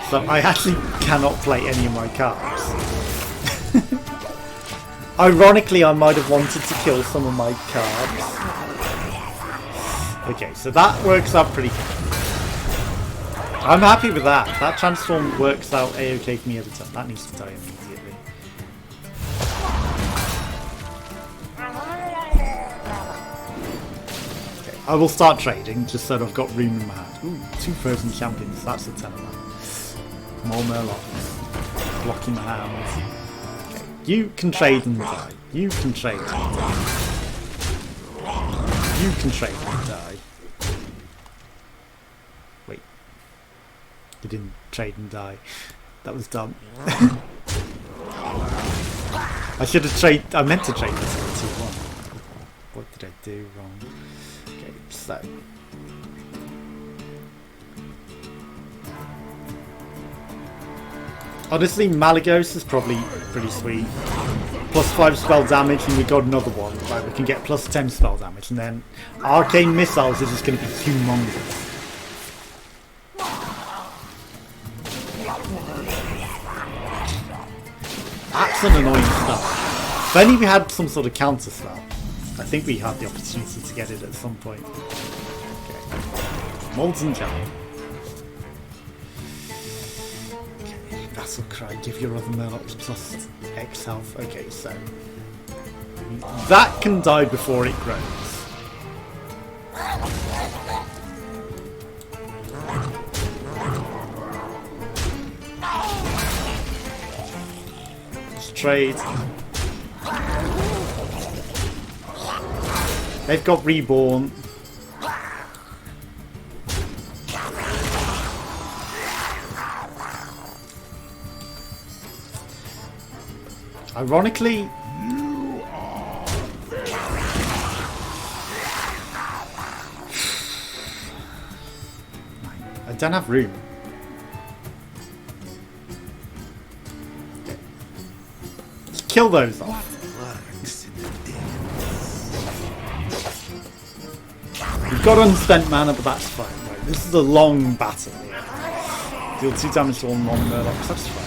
so I actually cannot play any of my cards. Ironically, I might have wanted to kill some of my cards. Okay, so that works out pretty good. I'm happy with that. That transform works out A-okay for me every time. That needs to die immediately. Okay, I will start trading just so that I've got room in my hand. Ooh, 2 frozen champions. That's a 10 of that. More Murlocs. Blocking my hands. Okay, you can trade and die. You can trade and die. You can trade and die. Wait. You didn't trade and die. That was dumb. I should have traded. I meant to trade this for 2-1. What did I do wrong? Okay, so. Honestly, Malagos is probably pretty sweet. +5 spell damage, and we got another one. Right, we can get +10 spell damage, and then arcane missiles is just going to be humongous. That's an annoying stuff. If only we had some sort of counter spell. I think we had the opportunity to get it at some point. Okay. Molten Cannon. Vassal Cry, give your other Murlocs +X health. Okay, so that can die before it grows. Let's trade. They've got Reborn. Ironically, I don't have room. Okay. Let's kill those off. We've got unspent mana, but that's fine. Right, this is a long battle here. Deal 2 damage to all non-Murlocs, that's fine.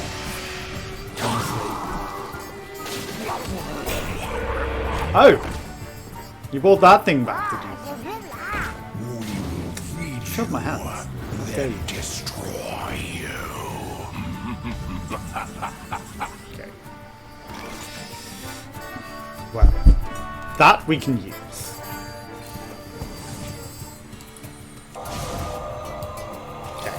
Oh! You brought that thing back, did you? Shove my hands. Okay. Destroy you. Okay. Well. that we can use. Okay.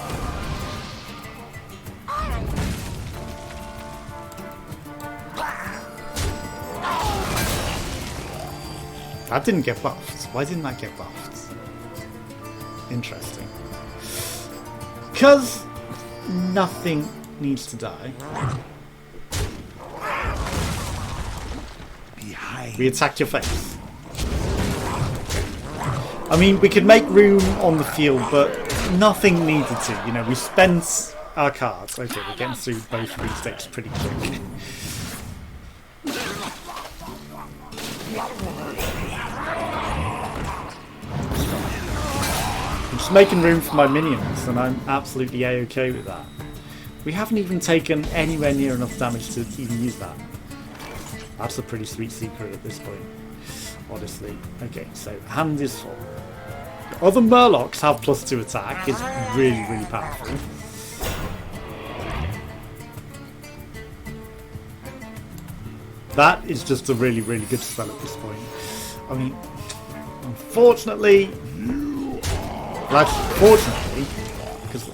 That didn't get buffed. Why didn't that get buffed? Interesting. Because nothing needs to die. We attack your face. I mean, we could make room on the field, but nothing needed to. You know, we spent our cards. Okay, we're getting through both of these decks pretty quick. I'm just making room for my minions, and I'm absolutely a-okay with that. We haven't even taken anywhere near enough damage to even use that. That's a pretty sweet secret at this point, honestly. Okay, so hand is full. Other Murlocs have +2 attack. It's really, really powerful. That is just a really, really good spell at this point. I mean, unfortunately... Well, actually, fortunately, because...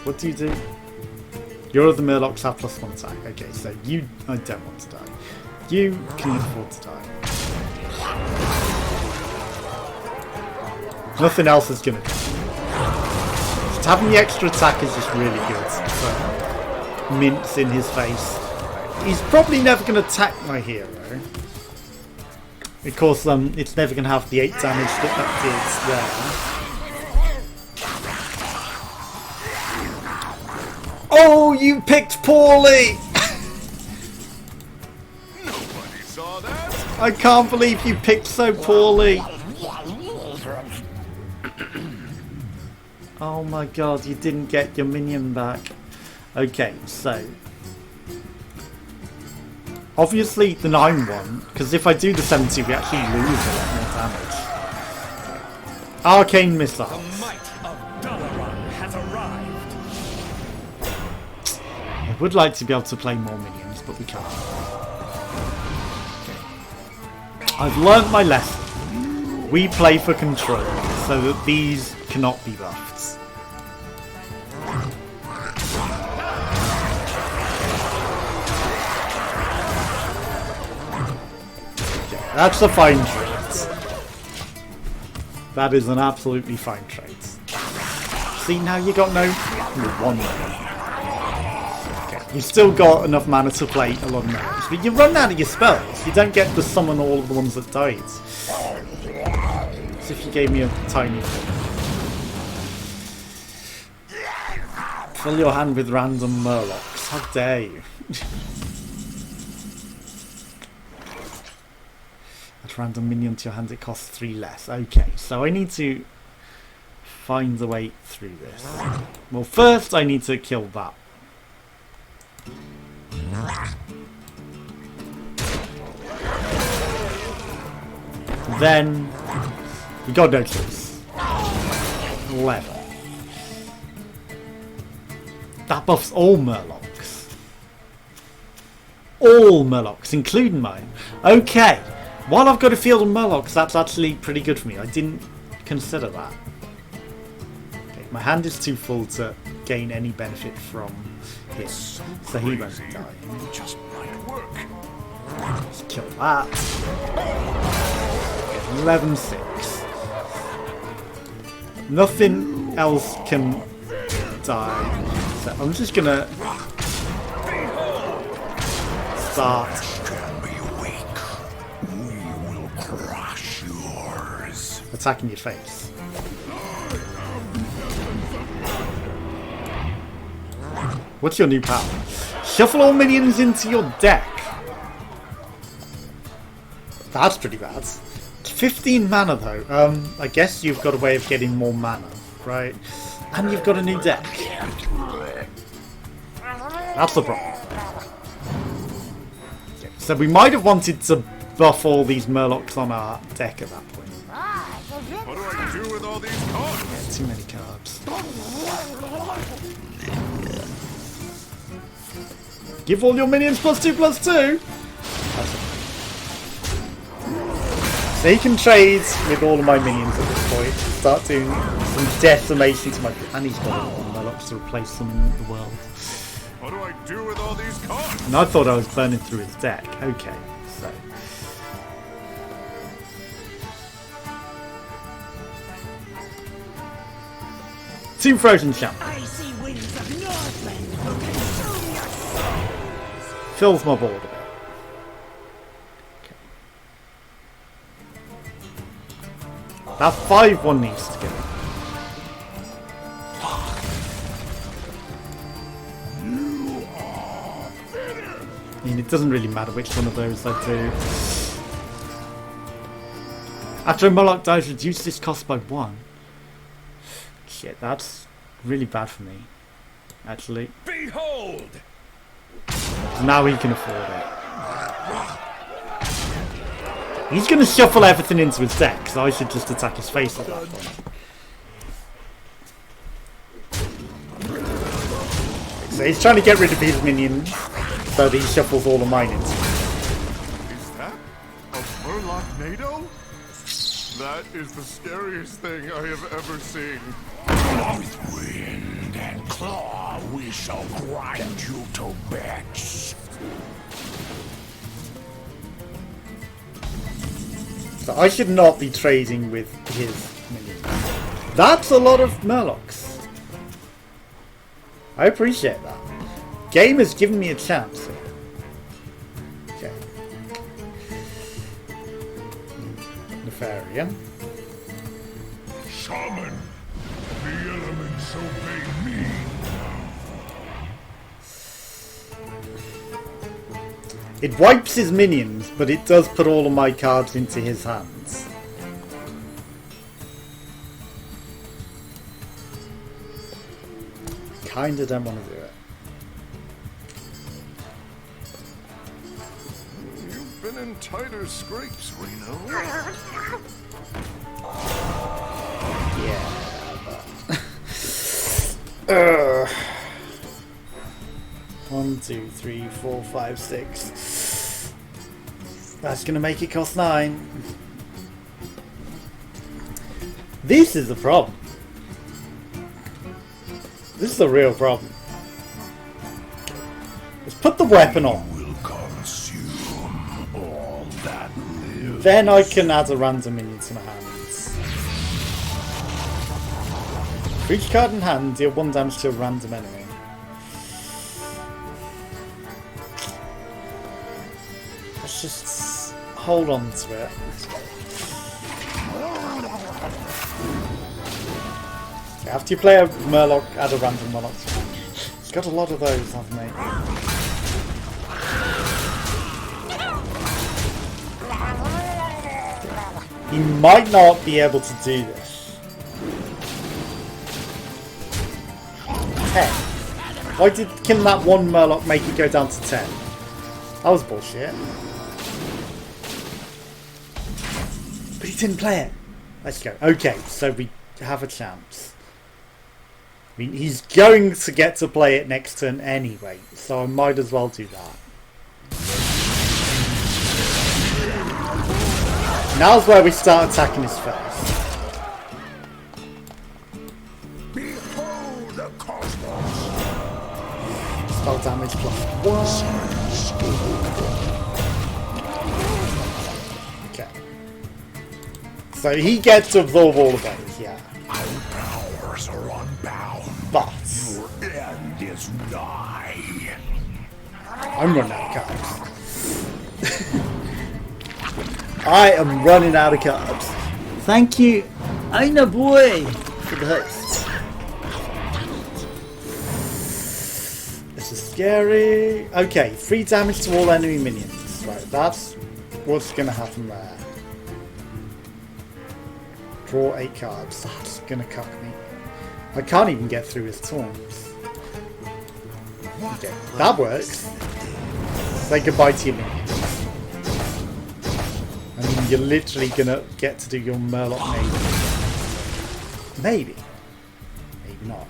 What do you do? Your other Murlocs have +1 attack. Okay, so you... I don't want to die. You can afford to die. Nothing else is gonna die. Just having the extra attack is just really good. So, mints in his face. He's probably never going to attack my hero. Of course, it's never going to have the 8 damage that did there. Oh, you picked poorly! Nobody saw that. I can't believe you picked so poorly. Oh my god, you didn't get your minion back. Okay, so... Obviously the 9-1, because if I do the 70 we actually lose a lot more damage. Arcane Missile. The might of Dalaran has arrived. I would like to be able to play more minions, but we can't. Okay. I've learnt my lesson. We play for control, so that these cannot be buffed. That's a fine trait. That is an absolutely fine trait. See, now you got no... one mana. Okay, you've still got enough mana to play a lot of damage, but you run out of your spells. You don't get to summon all of the ones that died. As if you gave me a tiny thing. Fill your hand with random Murlocs. How dare you? Random minion to your hand, it costs 3 less. Okay, so I need to find a way through this. Well, first I need to kill that. Then we got no choice. 11. That buffs all Murlocs. All Murlocs, including mine. Okay. While I've got a field of Murlocs, that's actually pretty good for me. I didn't consider that. Okay, my hand is too full to gain any benefit from him, so he won't die. Just might work. Let's kill that. 11-6. Nothing else can die. So I'm just gonna start. Attacking your face. What's your new power? Shuffle all minions into your deck. That's pretty bad. It's 15 mana though. I guess you've got a way of getting more mana, right? And you've got a new deck. That's the problem. Okay, so we might have wanted to buff all these Murlocs on our deck at that point. What do I do with all these cards? Yeah, too many cards. Give all your minions +2/+2! So he can trade with all of my minions at this point. Start doing some decimation to my... And he's got a lot of Murlocs to replace them in the world. What do I do with all these cards? And I thought I was burning through his deck. Okay, so... Two frozen champ. Icy winds of Northland will consume your souls. Fills my board a bit. Okay. That 5-1 needs to go. I mean, it doesn't really matter which one of those I do. After a Murloc dies, reduce this cost by 1. Shit, that's really bad for me. Actually. Behold! Now he can afford it. He's going to shuffle everything into his deck, so I should just attack his face at that point. So he's trying to get rid of his minions, so that he shuffles all of mine into. Is that a Murloc-nado? That is the scariest thing I have ever seen. With wind and claw, we shall grind you to bits. So I should not be trading with his minions. That's a lot of Murlocs. I appreciate that. Game has given me a chance here. Okay. Nefarian. Shaman, the elements obey me. It wipes his minions, but it does put all of my cards into his hands. Kinda don't want to do it. You've been in tighter scrapes, Reno. Yeah, but... 1, 2, 3, 4, 5, 6. That's gonna make it cost 9. This is the problem. This is the real problem. Let's put the weapon on. Will consume all that lives. Then I can add a random minion to my hands. For each card in hand, deal 1 damage to a random enemy. Let's just hold on to it. Okay, after you play a Murloc, add a random Murloc to your hand. It's got a lot of those, hasn't it? He might not be able to do this. 10. Why did killing that one Murloc make it go down to 10? That was bullshit. But he didn't play it. Let's go. Okay, so we have a chance. I mean, he's going to get to play it next turn anyway, so I might as well do that. Now's where we start attacking his face. Behold the cosmos. Spell damage +1. Okay. So he gets to absorb all of those, yeah. Our powers are unbound. But Your end is nigh. I'm running out of cards. I am running out of cards. Thank you, Aina boy, for the host. This is scary. Okay, 3 damage to all enemy minions. Right, that's what's gonna happen there. Draw 8 cards. That's gonna cuck me. I can't even get through his taunts. Okay, that works. Say goodbye to your minions. I mean, you're literally gonna get to do your Murloc nado. Maybe. Maybe not.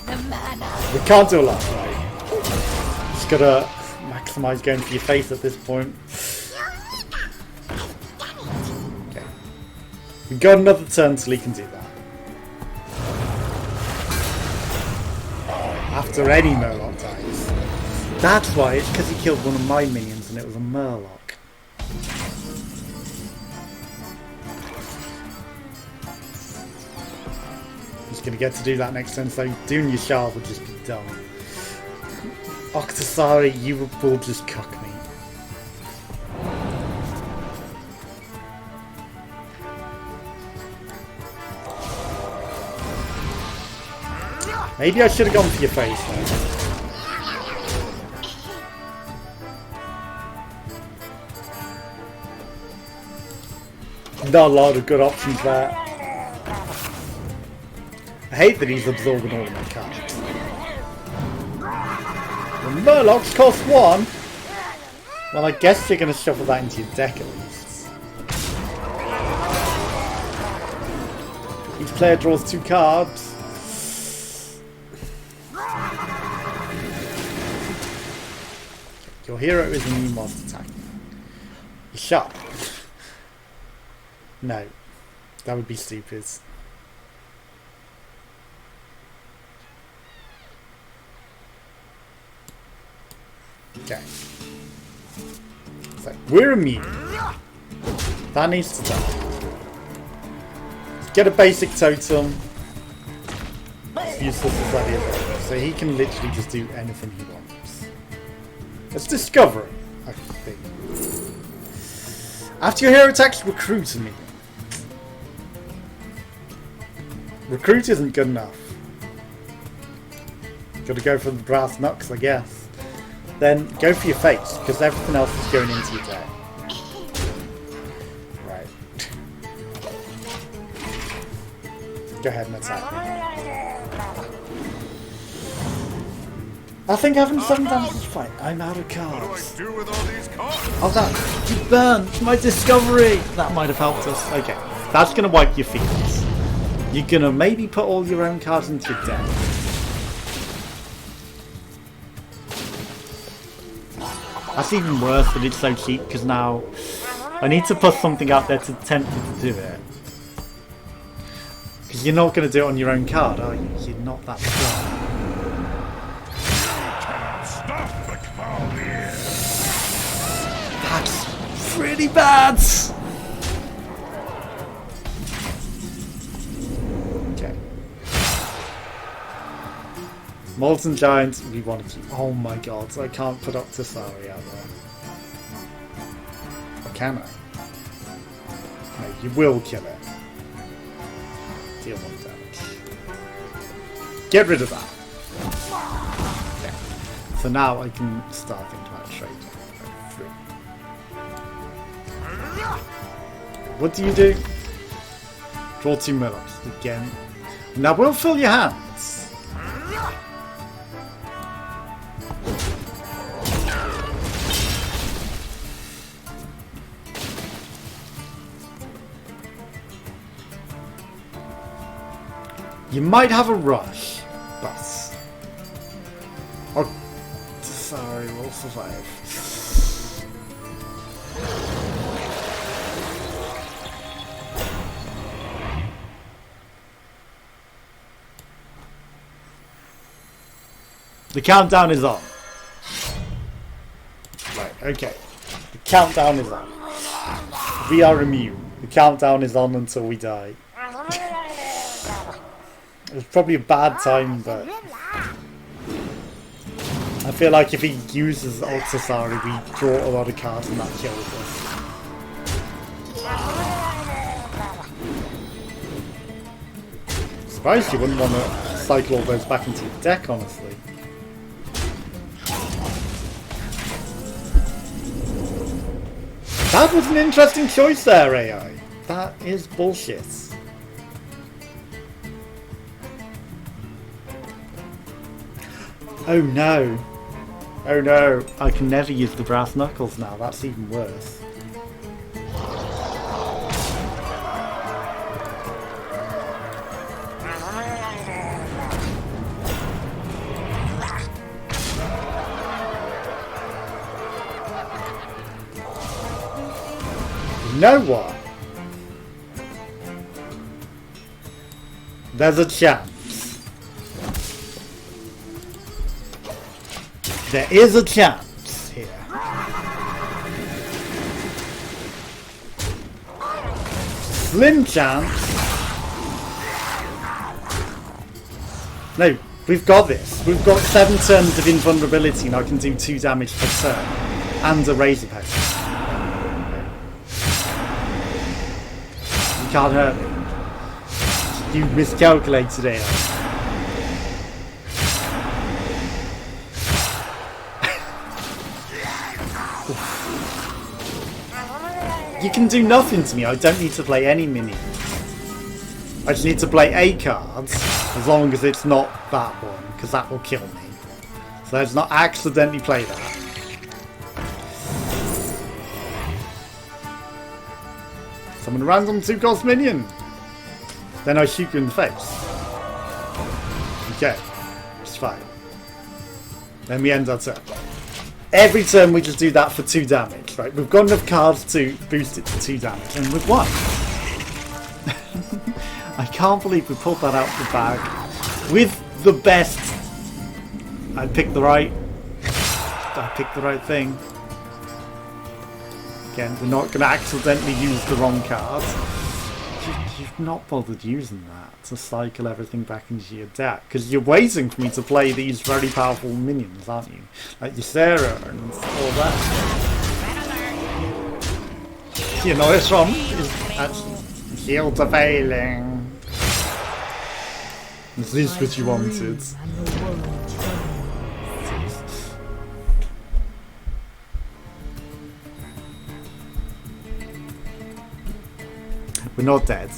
The mana. We can't do a lot, right? Just gotta... My maximise going for your face at this point. Okay. We've got another turn till he can do that. After any Murloc dies. That's why, it's because he killed one of my minions and it was a Murloc. He's going to get to do that next turn, so doing your shard would just be dumb. Octosari, you will just cuck me. Maybe I should have gone for your face though. Not a lot of good options there. I hate that he's absorbing all of my cards. The Murlocs cost 1? Well, I guess you're going to shuffle that into your deck at least. Each player draws 2 cards. Your hero is a new monster attack. You're sharp. No, that would be stupid. Okay. So, we're immune. That needs to die. Get a basic totem. It's useless as that is. So he can literally just do anything he wants. Let's discover it, I think. After your hero attacks, recruit a minion. Recruit isn't good enough. Gotta go for the brass knucks, I guess. Then go for your face, because everything else is going into your deck. Right. Go ahead and attack me. I think having 7 damage is fine. I'm out of cards. What do I do with all these cards? Oh, that! You burned my discovery! That might have helped us. Okay. That's going to wipe your feelings. You're going to maybe put all your own cards into your deck. That's even worse that it's so cheap, because now I need to put something out there to tempt you to do it. Because you're not going to do it on your own card, are you? You're not that strong. That's pretty bad! Okay. Molten Giant, we want to keep. Oh my god, I can't put Octosari out there. Or can I? No, you will kill it. Deal 1 damage. Get rid of that. Okay. So now I can start thinking about trading. What do you do? Draw 2 Murlocs again. Now we'll fill your hands. You might have a rush, but oh, sorry, we'll survive. The countdown is on. Right, okay. The countdown is on. We are immune. The countdown is on until we die. It was probably a bad time, but I feel like if he uses Octosari, we draw a lot of cards and that kills us. Surprised you wouldn't want to cycle all those back into your deck, honestly. That was an interesting choice there, AI. That is bullshit. Oh no. Oh no. I can never use the brass knuckles now. That's even worse. know what? There's a chance. There is a chance here. Slim chance. No, we've got this. We've got 7 turns of invulnerability and I can do 2 damage per turn. And a razor potion. You can't hurt me. You miscalculated it. You can do nothing to me. I don't need to play any minions. I just need to play A cards, as long as it's not that one, because that will kill me. So let's not accidentally play that. Summon a random 2-cost minion. Then I shoot you in the face. Okay, it's fine. Then we end our turn. Every turn we just do that for 2 damage, right? We've got enough cards to boost it to 2 damage, and we've won. I can't believe we pulled that out of the bag with the best. I picked the right thing. Again, we're not going to accidentally use the wrong card. You've not bothered using that to cycle everything back into your deck because you're waiting for me to play these very powerful minions, aren't you? Like your Sarah and all that. You know, this one is actually heal to failing. Is this what you wanted? We're not dead.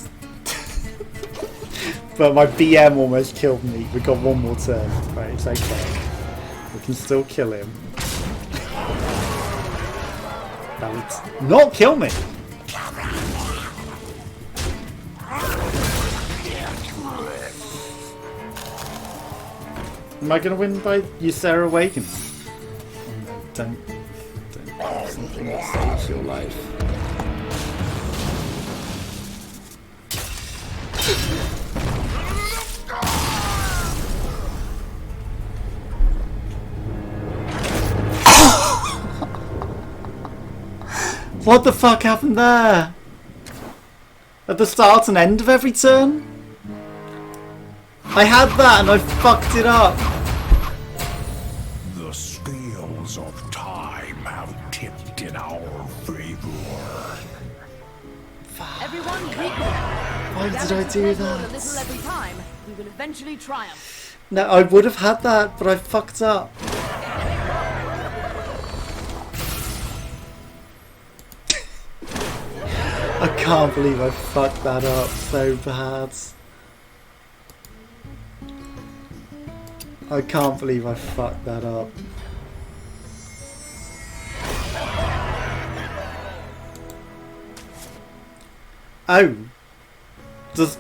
But my BM almost killed me. We got 1 more turn. Right, it's okay. We can still kill him. That would not kill me! Am I going to win by Ysera Awakening? Oh no, don't do something that saves your life. What the fuck happened there? At the start and end of every turn? I had that and I fucked it up. The scales of time have tipped in our favor. Everyone, Why did I do a that? little every time. We will eventually triumph. No, I would have had that, but I fucked up. I can't believe I fucked that up so bad. I can't believe I fucked that up. Oh. Does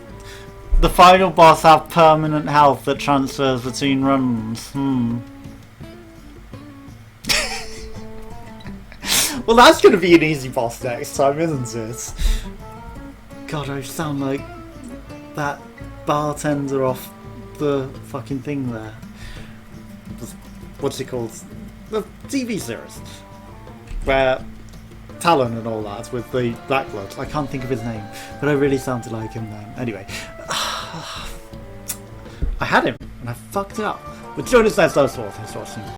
the final boss have permanent health that transfers between runs? Well, that's going to be an easy boss next time, isn't it? God, I sound like that bartender off the fucking thing there. What's it called? The TV series. Where Talon and all that with the Black Blood. I can't think of his name, but I really sounded like him then. Anyway. I had him, and I fucked it up. But join us next time for thanks for watching.